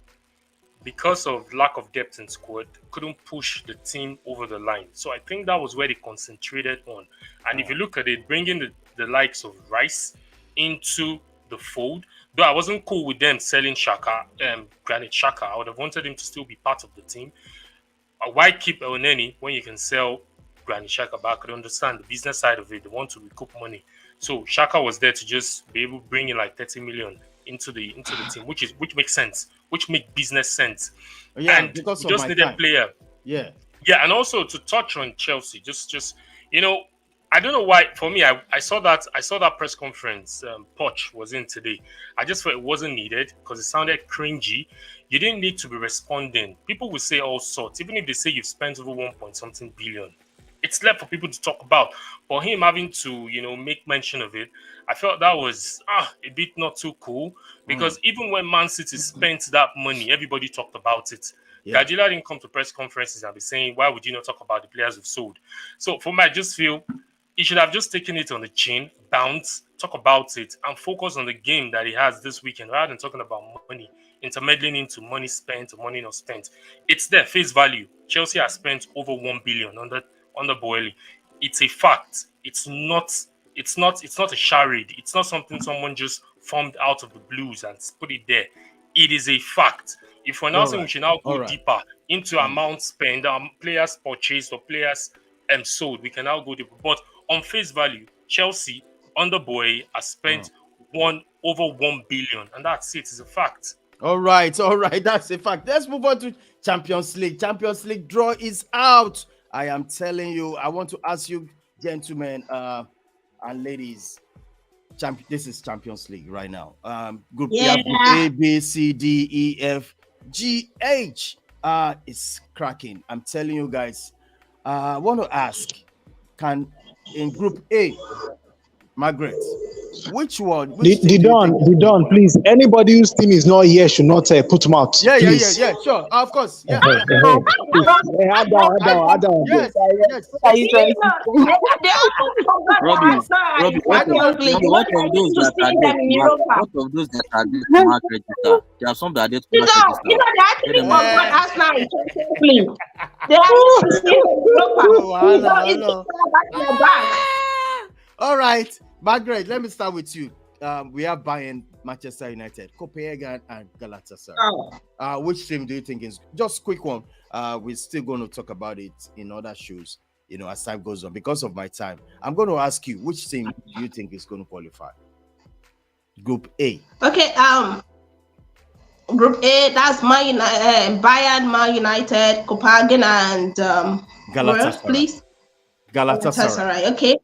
Because of lack of depth in squad, couldn't push the team over the line. So I think that was where they concentrated on. And if you look at it, bringing the likes of Rice into the fold, though I wasn't cool with them selling Granit Xhaka, I would have wanted him to still be part of the team. Why keep El Neni when you can sell Granit Xhaka back? I could understand the business side of it. They want to recoup money. So Xhaka was there to just be able to bring in like 30 million into the team, which makes sense, which make business sense. And because we just need a player. Yeah, and also to touch on Chelsea, just I don't know why. For me, I saw that press conference Poch was in today. I just felt it wasn't needed because it sounded cringy. You didn't need to be responding. People will say all sorts, even if they say you've spent over 1.something billion. It's left for people to talk about. For him having to, make mention of it, I felt that was a bit not too cool, because even when Man City spent that money, everybody talked about it. Guardiola didn't come to press conferences and be saying, why would you not talk about the players we've sold? So for me, I just feel he should have just taken it on the chin, bounce, talk about it, and focus on the game that he has this weekend, rather than talking about money, intermeddling into money spent or money not spent. It's there, face value. Chelsea has spent over 1 billion on the Boehly. It's a fact. It's not a charade. It's not something someone just formed out of the blues and put it there. It is a fact. If we're now saying we should now go deeper into amount spent, players purchased or players sold, we can now go deeper. But on face value, Chelsea under Boehly has spent over 1 billion, and that's it. It's a fact. All right, that's a fact. Let's move on to Champions League. Champions League draw is out. I am telling you, I want to ask you, gentlemen and ladies, this is Champions League right now. Group A, B, C, D, E, F, G, H is cracking. I'm telling you guys. I want to ask, in Group A, Margaret, which one? The Don, please. Anybody whose team is not here should not put them out. Yeah, sure. Of course. Yeah. Robbie, what of those that are there to register? There are some that are there to register. They actually All right, Margaret, let me start with you. We are buying Manchester United, Copenhagen, and Galatasaray. Which team do you think is just quick one? We're still going to talk about it in other shows, as time goes on. Because of my time, I'm going to ask you, which team do you think is going to qualify? Group A. Okay. Group A, that's Bayern, Man United, Copenhagen, and Galatasaray. Please. Galatasaray. Okay.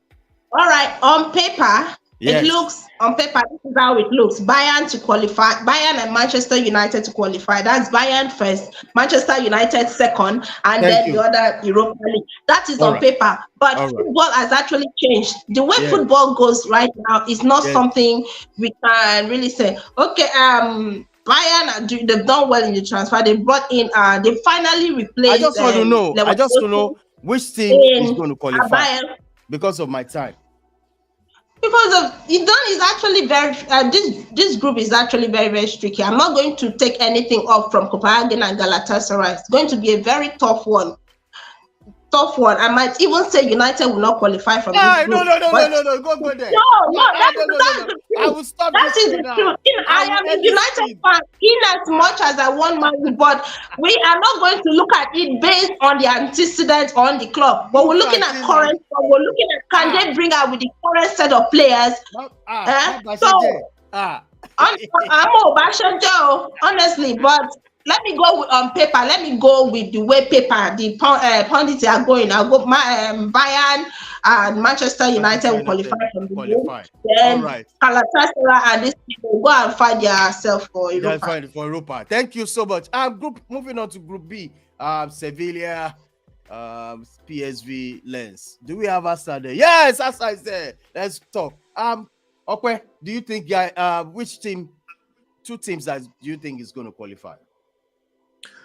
All right. On paper, It looks on paper, this is how it looks. Bayern to qualify, Bayern and Manchester United to qualify. That's Bayern first, Manchester United second, and then the other Europa League. That is on paper. But football has actually changed. The way football goes right now is not something we can really say. Okay, Bayern, they've done well in the transfer. They brought in, they finally replaced. I just want to know. I just want to know which team is going to qualify because of my time. Because of Idon is actually very this group is actually very, very tricky. I'm not going to take anything off from Copenhagen and Galatasaray. It's going to be a very tough one. I might even say United will not qualify from this group. No, go there. No, that's the truth. I will stop. That is the truth. I am a United fan in as much as I want money, but we are not going to look at it based on the antecedents on the club. But we're looking at current. We're looking at can they bring out with the current set of players. I'm honestly, but. Let me go on paper. Let me go with the way paper the pundits are going. I'll go Bayern and Manchester United will qualify from the group. Then Galatasaray and these people go and find themselves for Europa. For Europa. Thank you so much. Moving on to Group B. Sevilla, PSV, Lens. Do we have Asa there? Yes, Asa is there. Let's talk. Okay. Do you think which team? Two teams that do you think is going to qualify?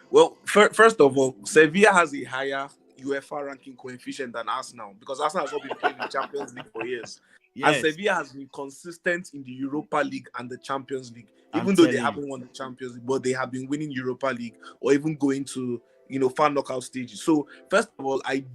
Well, first of all, Sevilla has a higher UEFA ranking coefficient than Arsenal because Arsenal has not been playing the Champions League for years. Yes. And Sevilla has been consistent in the Europa League and the Champions League, even though they haven't won the Champions League, but they have been winning Europa League or even going to, far knockout stages. So, first of all, I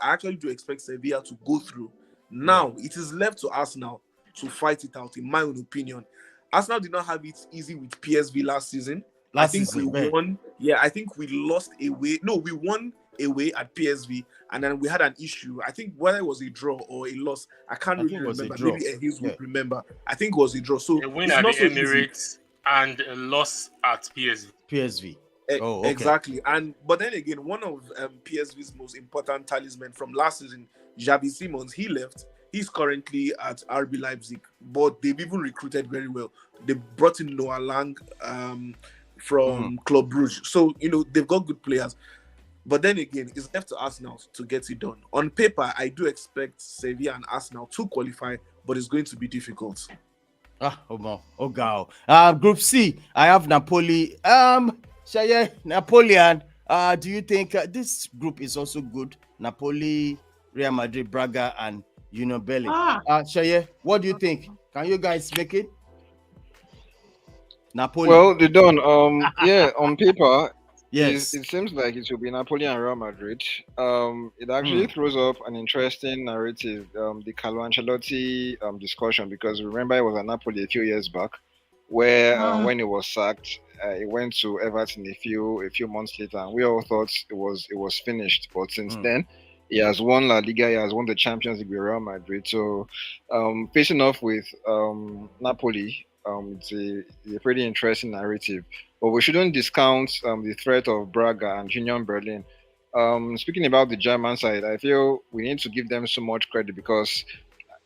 actually do expect Sevilla to go through. Now, it is left to Arsenal to fight it out, in my own opinion. Arsenal did not have it easy with PSV last season. I think we won. Yeah, I think we lost away. No, we won away at PSV, and then we had an issue. I think whether it was a draw or a loss, I can't really remember. Maybe Ehis would remember. I think it was a draw. So a win at the Emirates and a loss at PSV. Exactly. But then again, one of PSV's most important talisman from last season, Xavi Simons, he left. He's currently at RB Leipzig, but they've even recruited very well. They brought in Noah Lang from Club Brugge. So, they've got good players. But then again, it's left to Arsenal to get it done. On paper, I do expect Sevilla and Arsenal to qualify, but it's going to be difficult. Group C, I have Napoli. Napoleon, do you think this group is also good? Napoli, Real Madrid, Braga, and Union Berlin. Shaye, what do you think? Can you guys make it? Napoli. Well, they done. On paper, yes, it seems like it will be Napoli and Real Madrid. It actually throws up an interesting narrative, the Carlo Ancelotti discussion, because remember it was at Napoli a few years back, where when he was sacked, he went to Everton a few months later, and we all thought it was finished. But since then, he has won La Liga, he has won the Champions League with Real Madrid. So, facing off with Napoli, it's a pretty interesting narrative. But we shouldn't discount the threat of Braga and Union Berlin. Speaking about the German side, I feel we need to give them so much credit because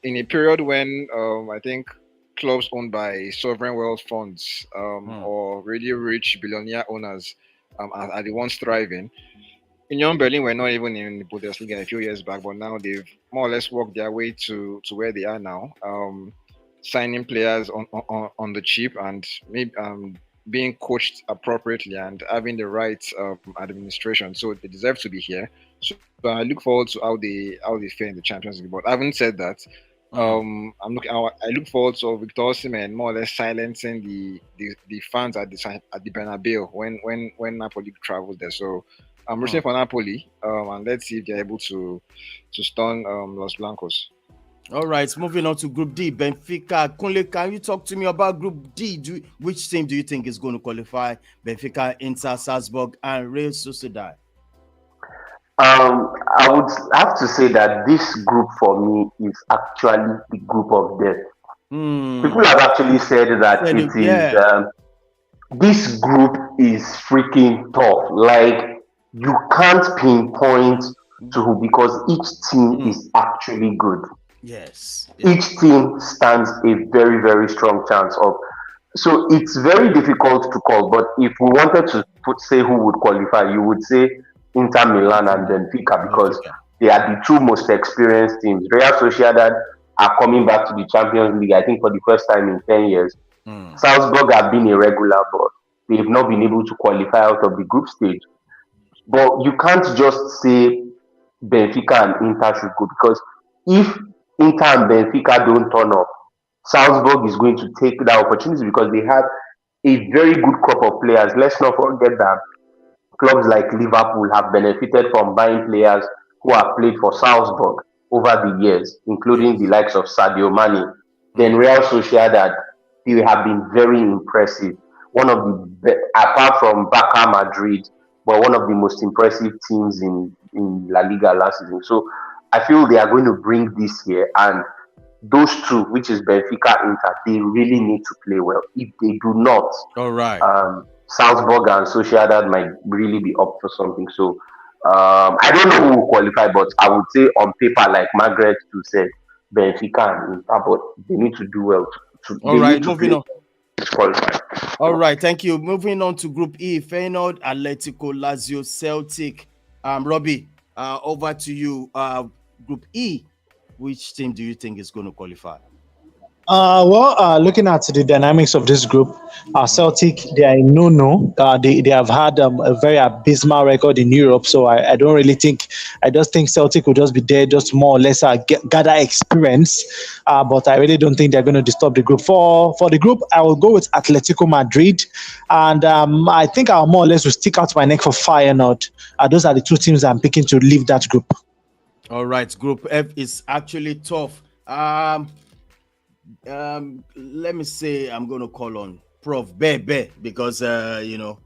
in a period when I think clubs owned by sovereign wealth funds or really rich billionaire owners are the ones thriving. Union Berlin were not even in the Bundesliga a few years back, but now they've more or less worked their way to where they are now, signing players on the cheap and maybe being coached appropriately and having the right administration. So they deserve to be here. So I look forward to how they fare in the Champions League. But having said that, I look forward to Victor Osimhen more or less silencing the fans at the Bernabeu when Napoli travels there. So I'm rooting for Napoli, and let's see if they're able to stun Los Blancos. All right, moving on to Group D. Benfica. Kunle, can you talk to me about Group D? Which team do you think is going to qualify? Benfica, Inter, Salzburg, and Real Sociedad. I would have to say that this group for me is actually the group of death. People have actually said that this group is freaking tough. Like, you can't pinpoint to who, because each team is actually good. Yes. Each team stands a very, very strong chance of. So it's very difficult to call. But if we wanted to say who would qualify, you would say Inter Milan and Benfica because they are the two most experienced teams. Real Sociedad are coming back to the Champions League, I think, for the first time in 10 years. Salzburg have been irregular, but they've not been able to qualify out of the group stage. But you can't just say Benfica and Inter should go because if Inter and Benfica don't turn up, Salzburg is going to take that opportunity because they have a very good crop of players. Let's not forget that clubs like Liverpool have benefited from buying players who have played for Salzburg over the years, including the likes of Sadio Mane. Then Real Sociedad, they have been very impressive. One of the, apart from Barca Madrid, but one of the most impressive teams in La Liga last season. So I feel they are going to bring this here, and those two, which is Benfica, Inter, they really need to play well. If they do not, all right, Salzburg and Sociedad might really be up for something. So I don't know who will qualify, but I would say on paper, like Margaret to say, Benfica and Inter, but they need to do well. All right, moving on. Qualify. All right, thank you. Moving on to Group E, Feyenoord, Atletico, Lazio, Celtic. Robbie, over to you. Group E, which team do you think is going to qualify? Looking at the dynamics of this group, Celtic, they are in no. They have had a very abysmal record in Europe, so I don't really think. I just think Celtic will just be there, just more or less gather experience. But I really don't think they're going to disturb the group. For the group, I will go with Atletico Madrid, and I think I'll more or less will stick out my neck for Feyenoord. Those are the two teams I'm picking to leave that group. All right, Group F is actually tough. Let me say I'm going to call on Prof. Bebe because you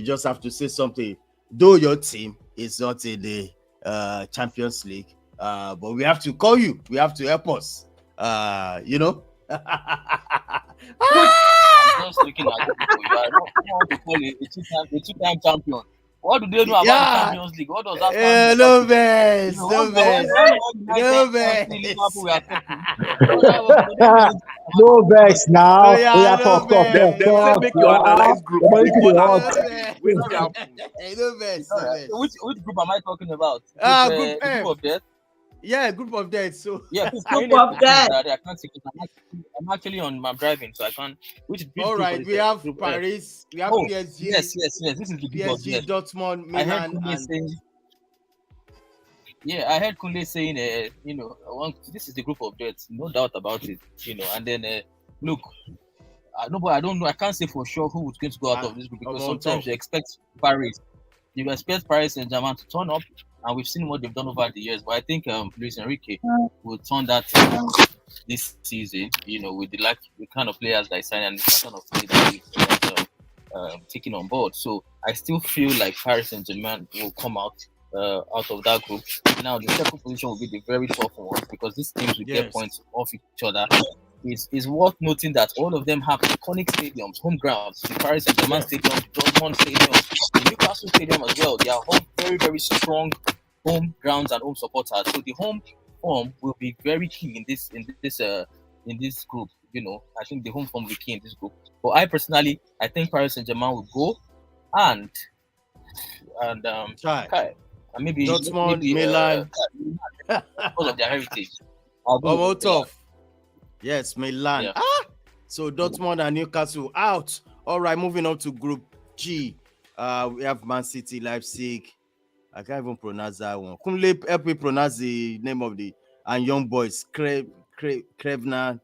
just have to say something. Though your team is not in the Champions League, but we have to call you. We have to help us. I'm just looking at it. I don't want to call it a two-time champion. What do they know about the Champions League? What does that stand for? No best. No best. No vex now. We are talk. They make you analyze group. No best. Which group am I talking about? Group F. Group of death. Yeah, Group of death. So yeah, Group of death. I can't see. I'm actually I'm driving, so I can't. Which all right, we have Paris. We have PSG. Yes. This is the group of death. Dortmund, Milan, I heard Kunle saying, this is the group of death, no doubt about it, and then look, but I don't know, I can't say for sure who is going to go out of this group because sometimes you expect Paris Saint-Germain to turn up, and we've seen what they've done over the years. But I think Luis Enrique will turn that this season, with the kind of players that he signed and the kind of play that he's taking on board. So I still feel like Paris Saint-Germain will come out of that group. Now the second position will be the very tough one because these teams will get points off each other. It's worth noting that all of them have iconic stadiums, home grounds. The Paris Saint-Germain stadium, the Dortmund stadium, the Newcastle stadium as well. They are all very, very strong home grounds and home supporters. So the home form will be very key in this group. I think the home form will be key in this group. But I personally, I think Paris Saint-Germain will go and maybe Dortmund, Milan, because of their heritage. Tough. Yes, Milan. Yeah. So Dortmund and Newcastle out. All right, moving on to Group G. We have Man City, Leipzig. I can't even pronounce that one. Kunle, help me pronounce the name of the young boys. Krevna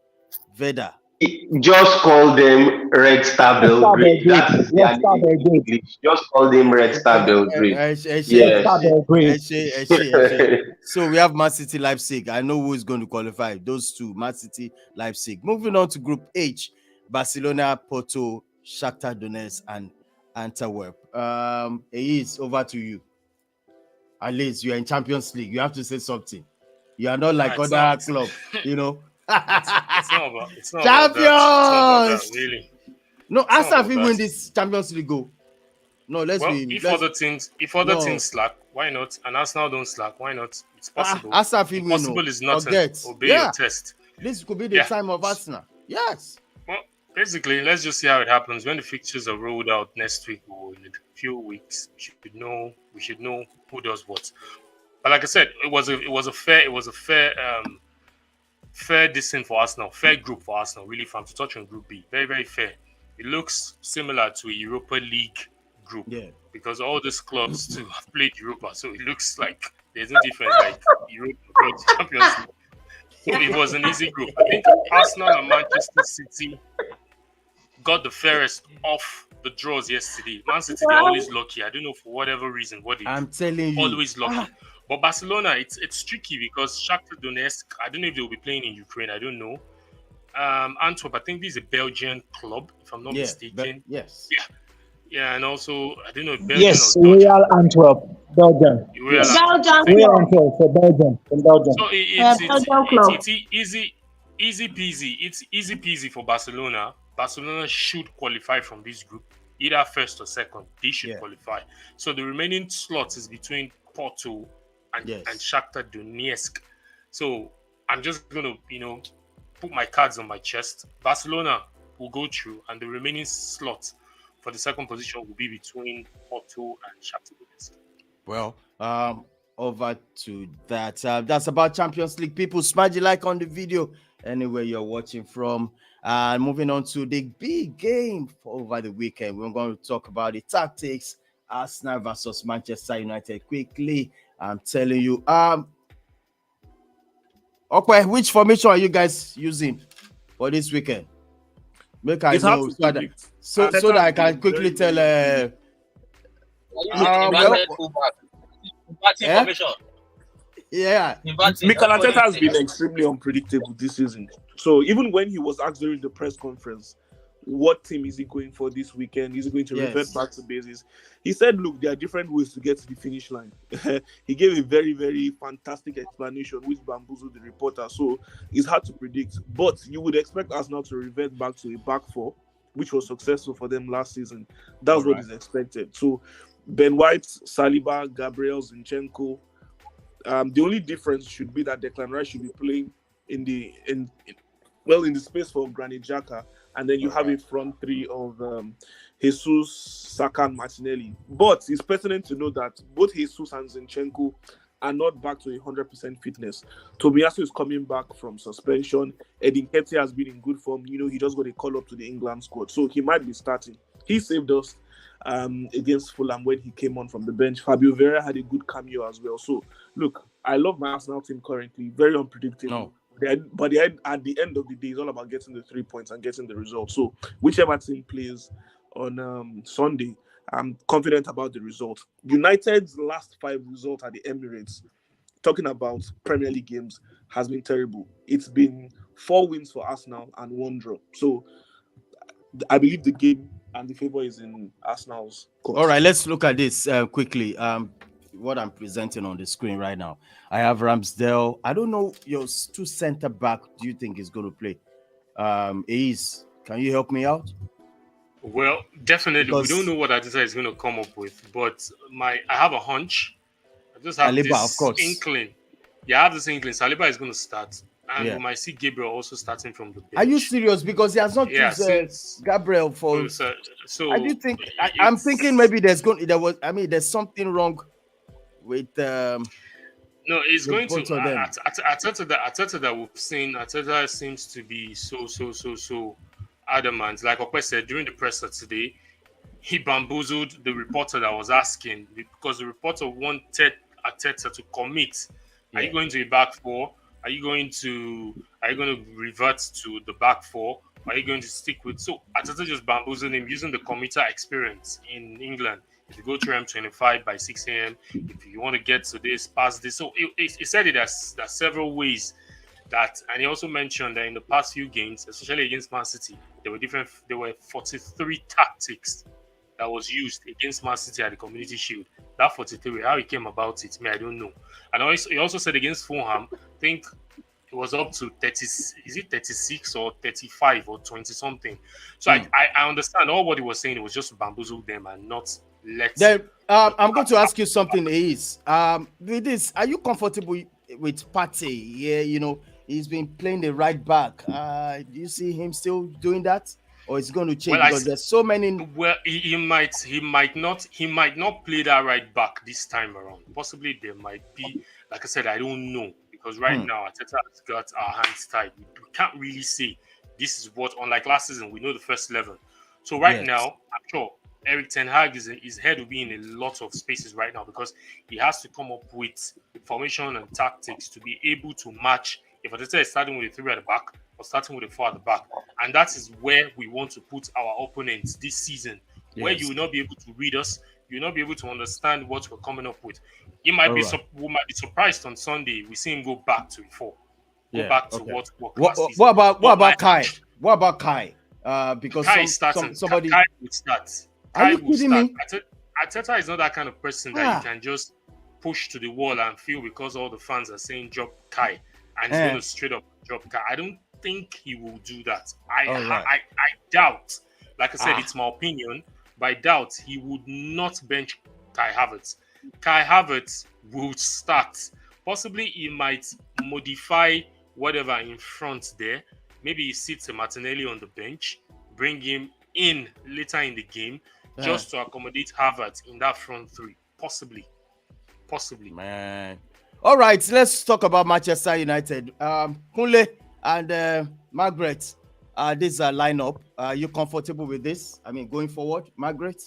Veda. Just call them Red Star Belgrade. That's English. Just call them Red Star Belgrade. So we have Man City, Leipzig. I know who is going to qualify. Those two, Man City, Leipzig. Moving on to Group H, Barcelona, Porto, Shakhtar Donetsk, and Antwerp. It's over to you. At least you are in Champions League. You have to say something. You are not like other clubs, It's not about champions. that, really. No, Arsenal will win this Champions League. Go. No, let's be. If other teams slack, why not? And Arsenal don't slack, why not? It's possible. Impossible is nothing. Obey your test. This could be the time of Arsenal. Yes. Well, basically, let's just see how it happens. When the fixtures are rolled out next week or in a few weeks, we should know who does what. But like I said, it was a fair distance for Arsenal, fair group for Arsenal, really, from to touch on Group B. Very, very fair. It looks similar to a Europa League group because all these clubs too have played Europa, so it looks like there's no difference like Europa Champions League. So it was an easy group. I think Arsenal and Manchester City got the fairest off the draws yesterday. Man City, they're always lucky. I don't know for whatever reason what I'm telling you, always lucky. But Barcelona, it's tricky because Shakhtar Donetsk, I don't know if they'll be playing in Ukraine. I don't know. Antwerp, I think this is a Belgian club, if I'm not mistaken. Yes. Yeah, and also I don't know if Belgium Yes, or Real Antwerp, Belgium. Real Antwerp for Belgium. In Belgium. So it's easy peasy. It's easy peasy for Barcelona. Barcelona should qualify from this group, either first or second. They should qualify. So the remaining slots is between Porto and Shakhtar Donetsk. So I'm just gonna, put my cards on my chest. Barcelona will go through, and the remaining slots for the second position will be between Porto and Shakhtar Donetsk. Well, over to that. That's about Champions League. People, smash the like on the video anywhere you're watching from. Moving on to the big game for over the weekend. We're going to talk about the tactics. Arsenal versus Manchester United quickly. I'm telling you. Okay, which formation are you guys using for this weekend? Make I know so that I can quickly tell. Mikel Arteta has been extremely unpredictable this season. So even when he was asked during the press conference, what team is he going for this weekend? Is he going to revert back to basis? He said, look, there are different ways to get to the finish line. He gave a very, very fantastic explanation which bamboozled the reporter. So it's hard to predict. But you would expect Arsenal to revert back to a back four, which was successful for them last season. That's what is expected. So Ben White, Saliba, Gabriel, Zinchenko. The only difference should be that Declan Rice should be playing in the space for Granit Xhaka, and then you have a front three of Jesus, Saka, and Martinelli. But it's pertinent to know that both Jesus and Zinchenko are not back to 100% fitness. Tomiyasu is coming back from suspension. Edin Nketiah has been in good form. He just got a call up to the England squad, so he might be starting. He saved us against Fulham when he came on from the bench. Fabio Vieira had a good cameo as well. So, look, I love my Arsenal team currently. Very unpredictable. No. But at the end of the day, it's all about getting the 3 points and getting the result. So, whichever team plays on Sunday, I'm confident about the result. United's last 5 results at the Emirates, talking about Premier League games, has been terrible. It's been 4 wins for Arsenal and 1 draw. So, I believe the game and the favor is in Arsenal's court. All right, let's look at this quickly. What I'm presenting on the screen right now. I have Ramsdale. I don't know your 2 center back. Do you think is going to play? Can you help me out? Well, definitely. Because we don't know what Arteta is going to come up with, but I have a hunch. I just have Saliba, this of course. inkling. Yeah, I have this inkling. Saliba is going to start. And we might see Gabriel also starting from the bench. Are you serious? Because he has not used Gabriel for. So I do think I'm thinking maybe there's something wrong with. No, it's going to. Arteta that we've seen. Arteta seems to be so adamant. Like Okwe said during the presser today, he bamboozled the reporter that was asking because the reporter wanted Arteta to commit. Are you going to be back 4? Are you going to revert to the back 4? Are you going to stick with? So Arteta just bamboozled him using the commuter experience in England. If you go to M25 by 6 a.m., if you want to get to this, past this. So he said there's several ways that, and he also mentioned that in the past few games, especially against Man City, there were 43 tactics that was used against Man City at the Community Shield. That 43, how he came about it, I don't know. And he also said against Fulham, I think it was up to 30, is it 36 or 35 or 20 something. So I understand all what he was saying. It was just to bamboozle them and not let I'm going to ask you something. With this, are you comfortable with Partey? Yeah, he's been playing the right back. Do you see him still doing that, or it's going to change? Because there's so many. Well, he might not play that right back this time around. Possibly there might be. Like I said, I don't know, because right now Arteta has got our hands tied. We can't really say this is what. Unlike last season, we know the first 11. So right now, I'm sure Eric Ten Hag his head will be in a lot of spaces right now, because he has to come up with formation and tactics to be able to match. If Arteta is starting with a 3 at the back or starting with a 4 at the back, and that is where we want to put our opponents this season, where you will not be able to read us, you will not be able to understand what we're coming up with. We might be surprised on Sunday. We see him go back to 4, back to what about Kai? What about Kai? Because Kai is starting. Somebody Kai would start. Are you kidding me? Arteta is not that kind of person that you can just push to the wall and feel because all the fans are saying drop Kai and he's going to straight up drop Kai. I don't think he will do that. I doubt. Like I said, it's my opinion, but I doubt he would not bench Kai Havertz. Kai Havertz will start. Possibly he might modify whatever in front there. Maybe he sits a Martinelli on the bench, bring him in later in the game, just to accommodate Havertz in that front 3. Possibly. Man. All right, let's talk about Manchester United. Kunle and Margaret, this is a lineup. Are you comfortable with this? I mean, going forward, Margaret?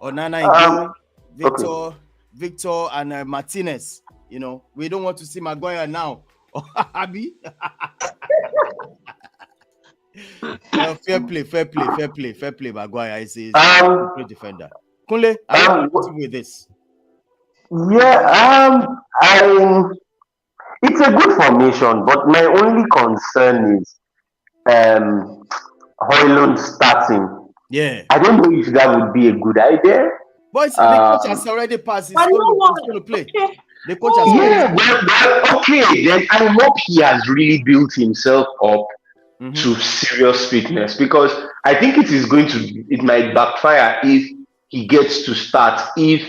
Onana and Victor and Martinez. We don't want to see Maguire now. Abby? Fair play. Maguire is a great defender. Kunle, are you comfortable with this? Yeah, it's a good formation, but my only concern is Højlund starting. Yeah. I don't know if that would be a good idea. Boys, the coach has already passed. He's going to play. The coach has okay, then I hope he has really built himself up to serious fitness, because I think it might backfire if he gets to start, if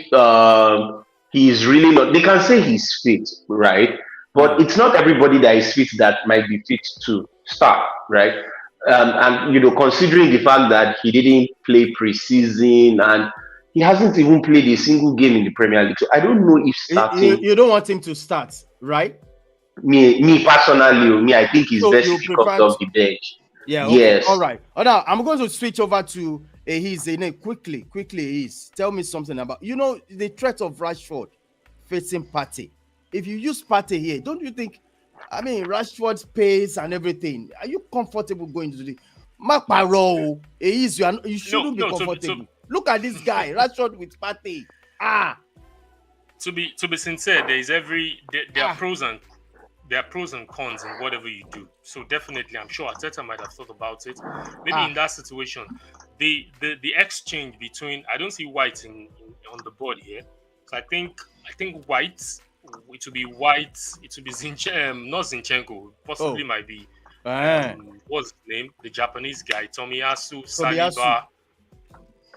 he is really not. They can say he's fit, right? But it's not everybody that is fit that might be fit to start, right? And considering the fact that he didn't play preseason and he hasn't even played a single game in the Premier League, so I don't know if starting. You don't want him to start, right? Me personally, I think it's best if he comes off the bench. Yeah. Okay. Yes. All right. Now I'm going to switch over to quickly. Tell me something about the threat of Rashford facing Partey. If you use Partey here, don't you think? I mean, Rashford's pace and everything. Are you comfortable going to the Makparo? You shouldn't be comfortable. Look at this guy, Rashford with Partey. To be sincere, there are pros and cons in whatever you do. So definitely, I'm sure Arteta might have thought about it. Maybe in that situation, the exchange between, I don't see White on the board here. So I think White. It will be White. It will be not Zinchenko. Possibly might be. What's his name? The Japanese guy, Tomiyasu Saliba.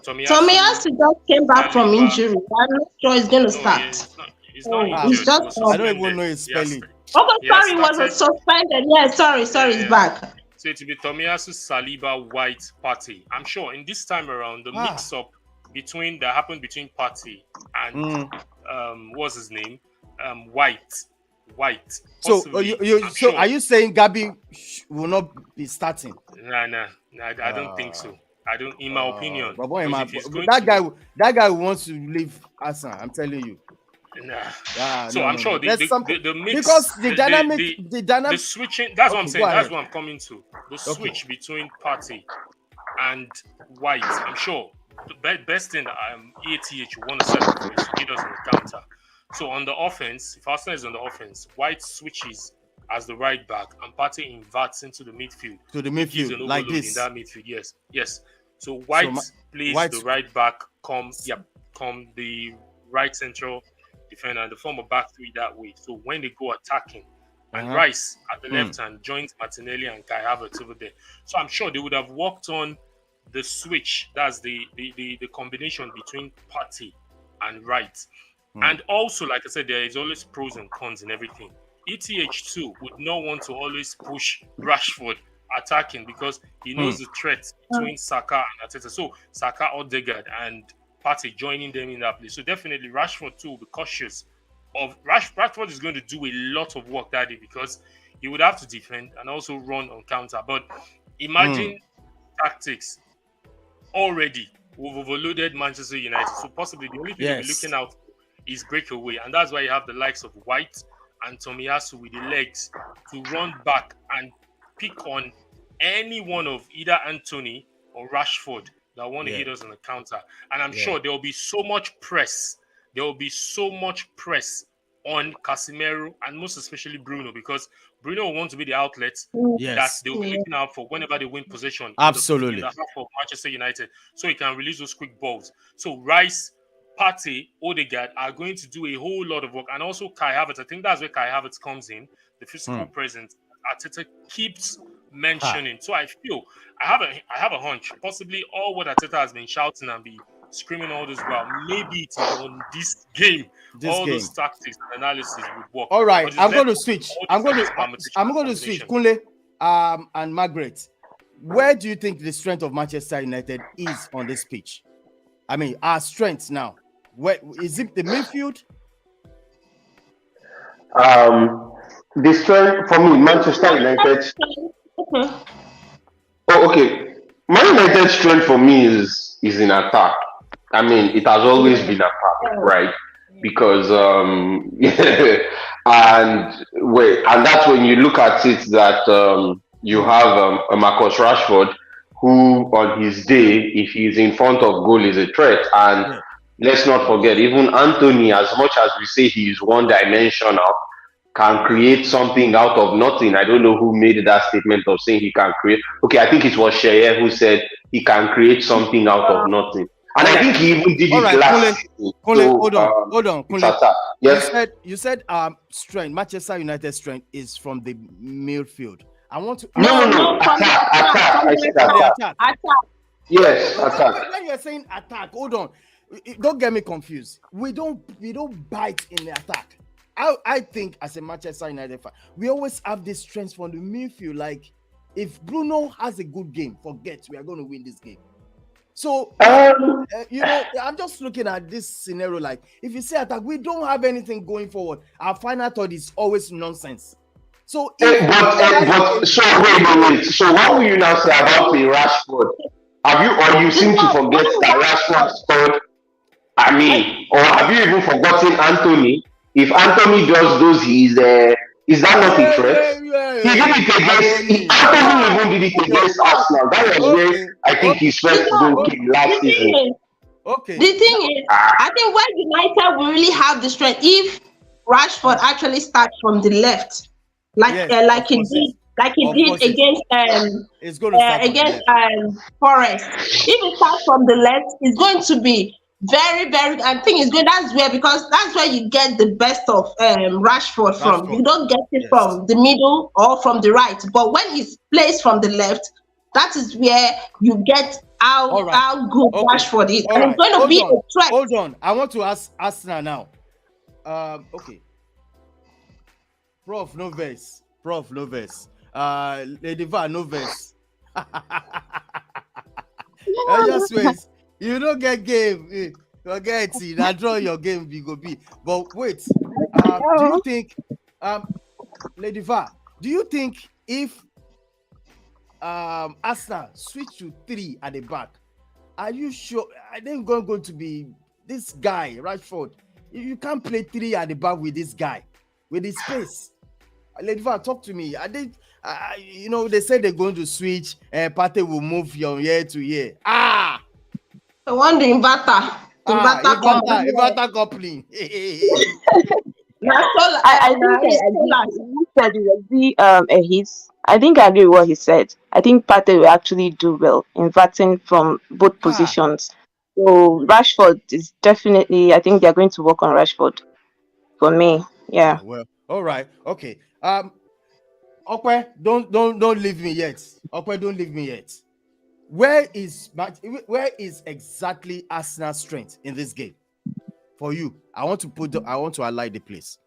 Tomiyasu just came back from injury. I'm not sure he's going to start. He's not injured. He's just. I don't even know his spelling. Sorry, was suspended. Yeah, sorry, he's back. So it will be Tomiyasu Saliba, White, Partey. I'm sure in this time around, the mix-up that happened between Partey and what's his name? White. So are you saying Gabi will not be starting? Nah. I don't think so. I don't, in my opinion. That guy wants to leave Arsenal. I'm telling you. Nah. I'm sure the mix, because the dynamic, the switching. That's what I'm saying. That's what I'm coming to. The switch between Partey and White. I'm sure the best thing EATH want to set up for is to get us on the counter. So on the offense, if Arsenal is on the offense, White switches as the right back and Partey inverts into the midfield. To the midfield, like this. In that midfield, yes. So White plays the right back, come the right central defender and the form of back 3 that way. So when they go attacking, and Rice at the left hand joins Martinelli and Kai Havertz over there. So I'm sure they would have worked on the switch, that's the combination between Partey and Wright. And also, like I said, there is always pros and cons in everything. ETH too would not want to always push Rashford attacking because he knows the threat between Saka and Arteta. So Saka, Odegaard, and Partey joining them in that place. So definitely Rashford too will be cautious of Rashford is going to do a lot of work that day because he would have to defend and also run on counter. But imagine tactics already. We've overloaded Manchester United. So possibly the only thing we'll be looking out for is breakaway. And that's why you have the likes of White and Tomiyasu with the legs to run back and pick on any one of either Anthony or Rashford that want to hit us on the counter. And I'm sure there will be so much press. There will be so much press on Casemiro and most especially Bruno, because Bruno will want to be the outlet that they'll be looking out for whenever they win possession Absolutely. in the half of Manchester United, so he can release those quick balls. So Rice, Partey, Odegaard are going to do a whole lot of work, and also Kai Havertz. I think that's where Kai Havertz comes in, the physical presence Arteta keeps mentioning. So I feel I have a hunch. Possibly all what Arteta has been shouting and be screaming all this while, maybe it is on this game. Those tactics and analysis would work. All right, I'm going to switch. I'm going to switch. Kunle and Margaret, where do you think the strength of Manchester United is on this pitch? I mean, our strengths now. Where is it? The midfield? The strength for me, Manchester United. Okay. Man United's strength for me is in attack. I mean, it has always been attack, right? Because and that's when you look at it that you have a Marcus Rashford who, on his day, if he's in front of goal, is a threat. And let's not forget, even Anthony, as much as we say he's one-dimensional, can create something out of nothing. I don't know who made that statement of saying he can create. Okay, I think it was Sheye who said he can create something out of nothing. And I think he even did it last season. Hold on. Yes. You said strength, Manchester United strength is from the midfield. I want to No. Attack. I said attack. Yes, attack. When you're saying attack, hold on. Don't get me confused. We don't bite in the attack. I think as a Manchester United fan, we always have this strength from the midfield. Like if Bruno has a good game, forget we are going to win this game. So I'm just looking at this scenario. Like if you say attack, we don't have anything going forward. Our final thought is always nonsense. So wait. So what will you now say about the Rashford? You seem to forget that Rashford scored? I mean, or have you even forgotten Anthony? If Anthony does those, is that not a threat? He did it against Anthony even did it against Arsenal. That was where I think his first goal came last season. The thing is, I think where United will really have the strength if Rashford actually starts from the left, like he did against Forest. If he starts from the left, it's going to be very, very. I think it's good. Because that's where you get the best of Rashford from. You don't get it from the middle or from the right. But when he's placed from the left, that is where you get how good Rashford is. And it's going to be a threat. Hold on. I want to ask Arsenal now. Okay. Prof, no verse. Lady Va, no verse. I just wait. You don't get game. Forget it. I draw your game. We go be. But wait. Do you think, Lady Va, do you think if Arsenal switch to 3 at the back, are you sure? I think going to be this guy Rashford? You can't play 3 at the back with this guy with his space. Lady Va, talk to me. I think. They said they're going to switch. Partey will move from year to year. I want the inverter. Inverter coupling. I think said it will be a hit. I think I agree with what he said. I think Partey will actually do well inverting from both positions. So Rashford is definitely. I think they're going to work on Rashford. For me, yeah. Well, all right, okay. Okwe, don't leave me yet. Okwe, don't leave me yet. where is exactly Arsenal's strength in this game for you? I want to highlight the place.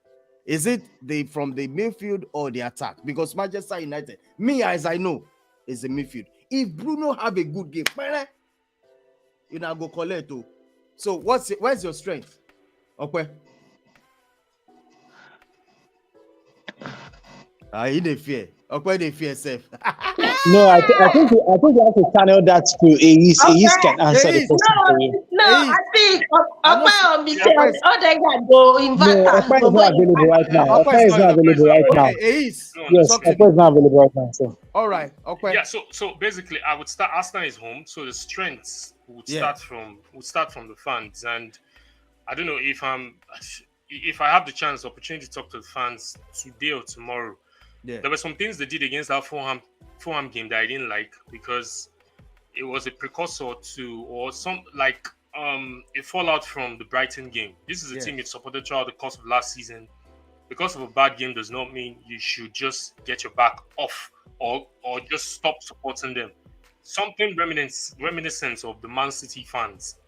Is it from the midfield or the attack? Because Manchester United, me as I know, is the midfield. If Bruno have a good game, you know, go collect too. So where's your strength? Okay. He dey fear. Okay, they fear self. No, I think you have to channel that to Ace. Ace can answer the question for you. No, I think Okpa on because Odegaard go invert. No, Okpa is not available right now. Okpa is not available right now. Ace. Yes, Okpa is not available right now. So. All right. Okay. Yeah. So basically, I would start. Arsenal is home, so the strengths would start from the fans, and I don't know if I have the opportunity to talk to the fans today or tomorrow. Yeah. There were some things they did against that Fulham game that I didn't like because it was a precursor to or some like a fallout from the Brighton game. This is a team you've supported throughout the course of last season. Because of a bad game does not mean you should just get your back off or just stop supporting them. Something reminiscent of the Man City fans.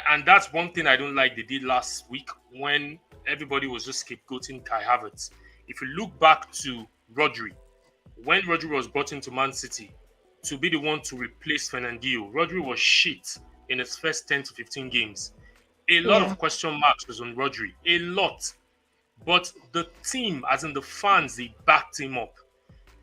And that's one thing I don't like they did last week when everybody was just scapegoating Kai Havertz. If you look back to Rodri, when Rodri was brought into Man City to be the one to replace Fernandinho, Rodri was shit in his first 10 to 15 games. A lot of question marks was on Rodri. A lot. But the team, as in the fans, they backed him up.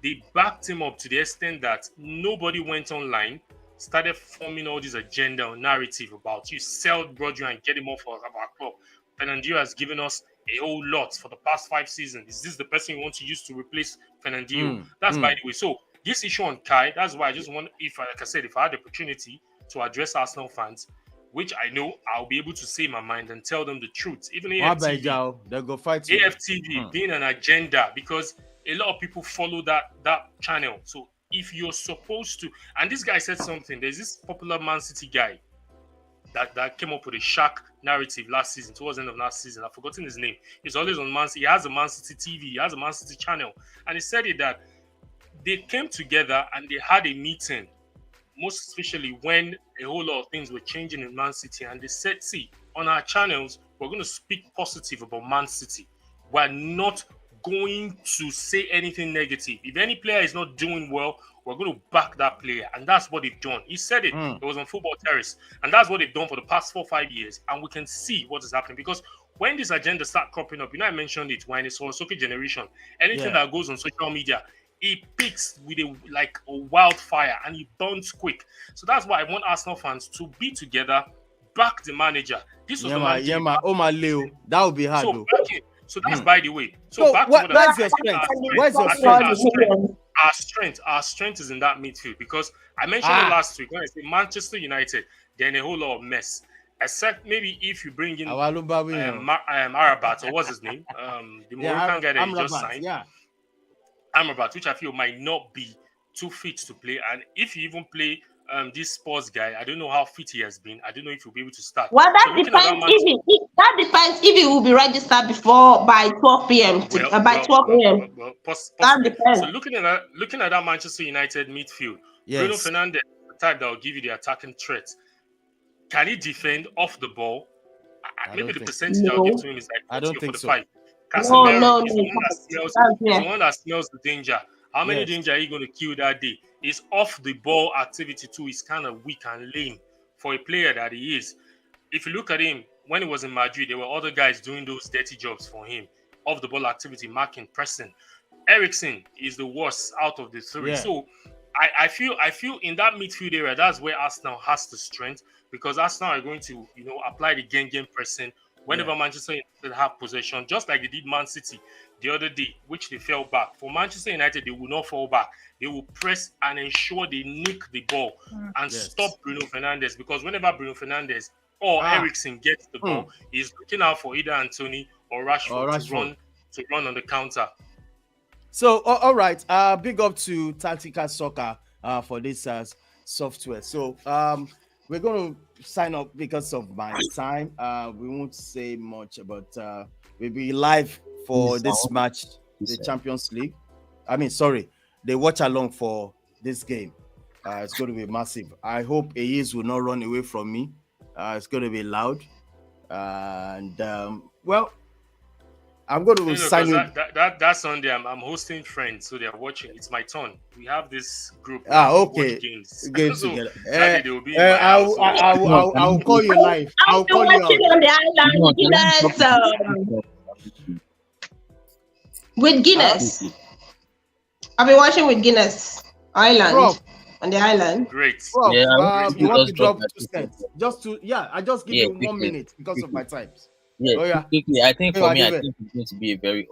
They backed him up to the extent that nobody went online, started forming all this agenda or narrative about you sell Rodri and get him off our club. Fernandinho has given us a whole lot for the past 5 seasons. Is this the person you want to use to replace Fernandinho? That's by the way. So this issue on Kai, that's why I just want, if I had the opportunity to address Arsenal fans, which I know I'll be able to say my mind and tell them the truth. Even AFTV, they'll go fight AFTV being an agenda because a lot of people follow that channel. So if you're supposed to, and this guy said something, there's this popular Man City guy that came up with a shark narrative last season, towards the end of last season. I've forgotten his name. He's always on Man City. He has a Man City TV. He has a Man City channel. And he said it that they came together and they had a meeting, most especially when a whole lot of things were changing in Man City. And they said, see, on our channels, we're going to speak positive about Man City. We're not going to say anything negative. If any player is not doing well, we're going to back that player. And that's what they've done. He said it. It was on Football Terrace. And that's what they've done for the past 4 or 5 years. And we can see what is happening. Because when this agenda start cropping up, I mentioned it, when it's Sorosuke generation, anything that goes on social media, it picks with a wildfire and it burns quick. So that's why I want Arsenal fans to be together, back the manager. This was the manager. Leo. That would be hard. So that's by the way. So back to where's your strength? Where's your strength? Our strength is in that midfield because I mentioned it last week when I said Manchester United, they're in a whole lot of mess. Except maybe if you bring in Arabat, or what's his name? The Moroccan guy that he just signed. Amrabat, which I feel might not be too fit to play. And if you even play this sports guy, I don't know how fit he has been. I don't know if he'll be able to start. Well, that depends if he will be registered by 12 p.m. By 12 a.m. That depends. So looking at that Manchester United midfield, Bruno Fernandes, the type that will give you the attacking threat. Can he defend off the ball? Maybe the percentage I'll give to him is like 40 or 45. No. He's the one that smells the danger. How many danger are you going to kill that day? His off the ball activity too is kind of weak and lame for a player that he is. If you look at him when he was in Madrid, there were other guys doing those dirty jobs for him. Off the ball activity, marking, pressing. Eriksen is the worst out of the 3. So I feel in that midfield area, that's where Arsenal has the strength because Arsenal are going to apply the game pressing whenever Manchester United have possession, just like they did Man City the other day, which they fell back. For Manchester United, they will not fall back. They will press and ensure they nick the ball and stop Bruno Fernandes because whenever Bruno Fernandes or Eriksen gets the ball, he's looking out for either Anthony or Rashford to run on the counter. So, all right. Big up to Tactical Soccer for this software. So, we're going to sign up because of my time. We won't say much, but we'll be live for this match, the Champions League. The watch along for this game. It's going to be massive. I hope Ayes will not run away from me. It's going to be loud. Well, I'm going to sign you. That Sunday, I'm hosting friends, so they're watching. It's my turn. We have this group. Okay. Watch games. Games So together. they will be in my house. I'll call you live. I'll call you out. On the island, with Guinness. I've been watching with Guinness Island. On the island. Great. Bro, Yeah, you want to drop 2 cents? I just give you 1 minute because of my times. Yeah, quickly. I think for me, I think it's going to be a very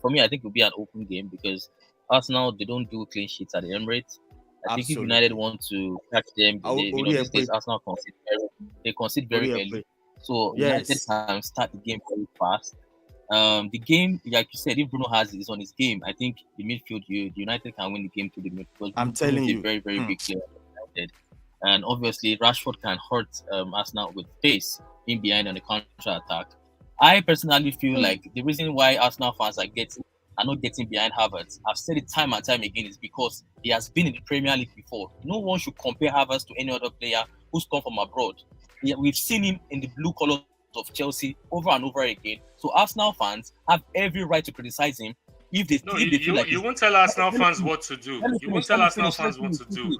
for me, I think it will be an open game because Arsenal, they don't do clean sheets at the Emirates. I think if United want to catch them, these days Arsenal concede very early. So United can start the game very fast. The game, like you said, if Bruno is on his game, I think the midfield, the United can win the game to the midfield. Because I'm telling you, very, very big player. And obviously, Rashford can hurt Arsenal with pace in behind on the counter attack. I personally feel like the reason why Arsenal fans are not getting behind Havertz, I've said it time and time again, is because he has been in the Premier League before. No one should compare Havertz to any other player who's come from abroad. We've seen him in the blue colours of Chelsea over and over again. So Arsenal fans have every right to criticize him if they feel like you won't tell Arsenal fans what to do. You won't tell Arsenal fans what to do.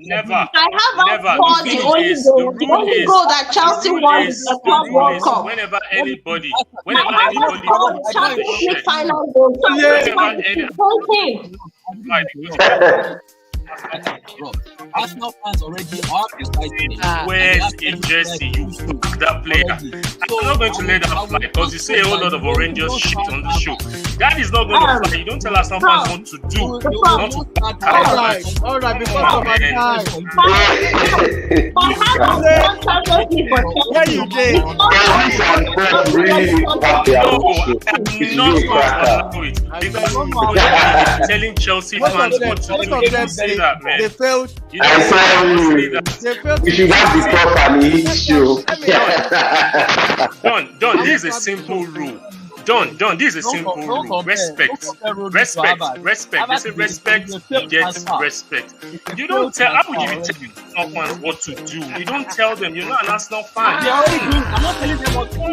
Never. The only goal that Chelsea won is the Club World Cup. Whenever anybody final goal. Arsenal fans already are criticizing him. Where's in Jersey? You that player. I'm not going to let that fly because you say a whole lot of horrendous shit on the show. That is not going to fly. You don't tell Arsenal fans what to do. Not to all right, because of my time. Yeah, you did. I'm telling Chelsea fans what to do. You don't say that, man. They failed. I tell you, we should have the talk and the issue. Don, this is a simple rule. Don, this is a simple rule. Respect. They say respect begets respect. You don't tell. How would you even tell Arsenal fans what to do? You don't tell them. You're not an Arsenal fan. I'm not telling them what to do.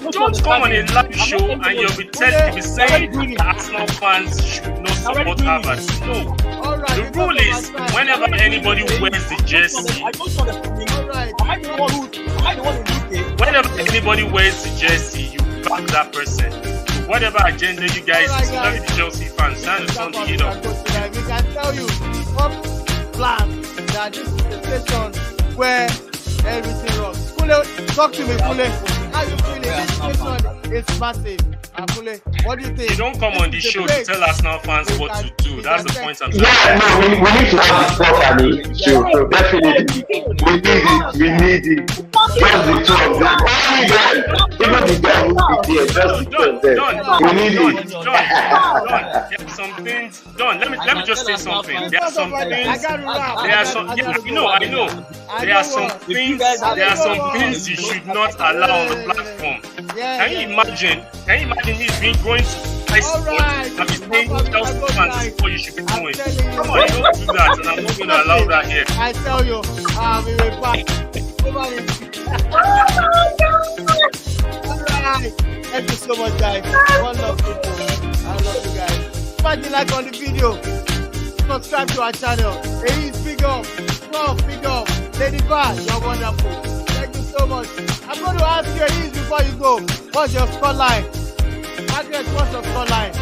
You don't come on a live show and you'll be saying that Arsenal fans should not support Havertz. No. The rule is whenever anybody wears the jersey, whenever anybody wears the jersey, you back that person. Whatever agenda you guys, especially the Chelsea fans, stand on the heat up. We can tell you, plan that this is the station where everything rocks. Kule, talk to me, Kule. How you feeling? This station is massive. Kule, what do you think? You don't come on the show to tell Arsenal fans what to do. That's the point I'm trying to make. We need to have the talk and the show. So definitely, we need it. Just the two of them. Even the guy who be there, just the two of them. We need it. There are some things. Let me just say something. There are some things. I know. There are some things you should not allow on the platform. Can you imagine this being going to ice and be saying Chelsea fans what you should be doing? Come on, you don't do that, and I'm not going to allow that here. I tell you, we will back. Alright, thank you so much, guys. One love, people. I love you guys. Smash the like on the video. Subscribe to our channel. Hey, speak up. Prof, speak up. Lady Bar, you're wonderful. Thank you so much. I'm going to ask you before you go. What's your scoreline? Margaret, what's your scoreline?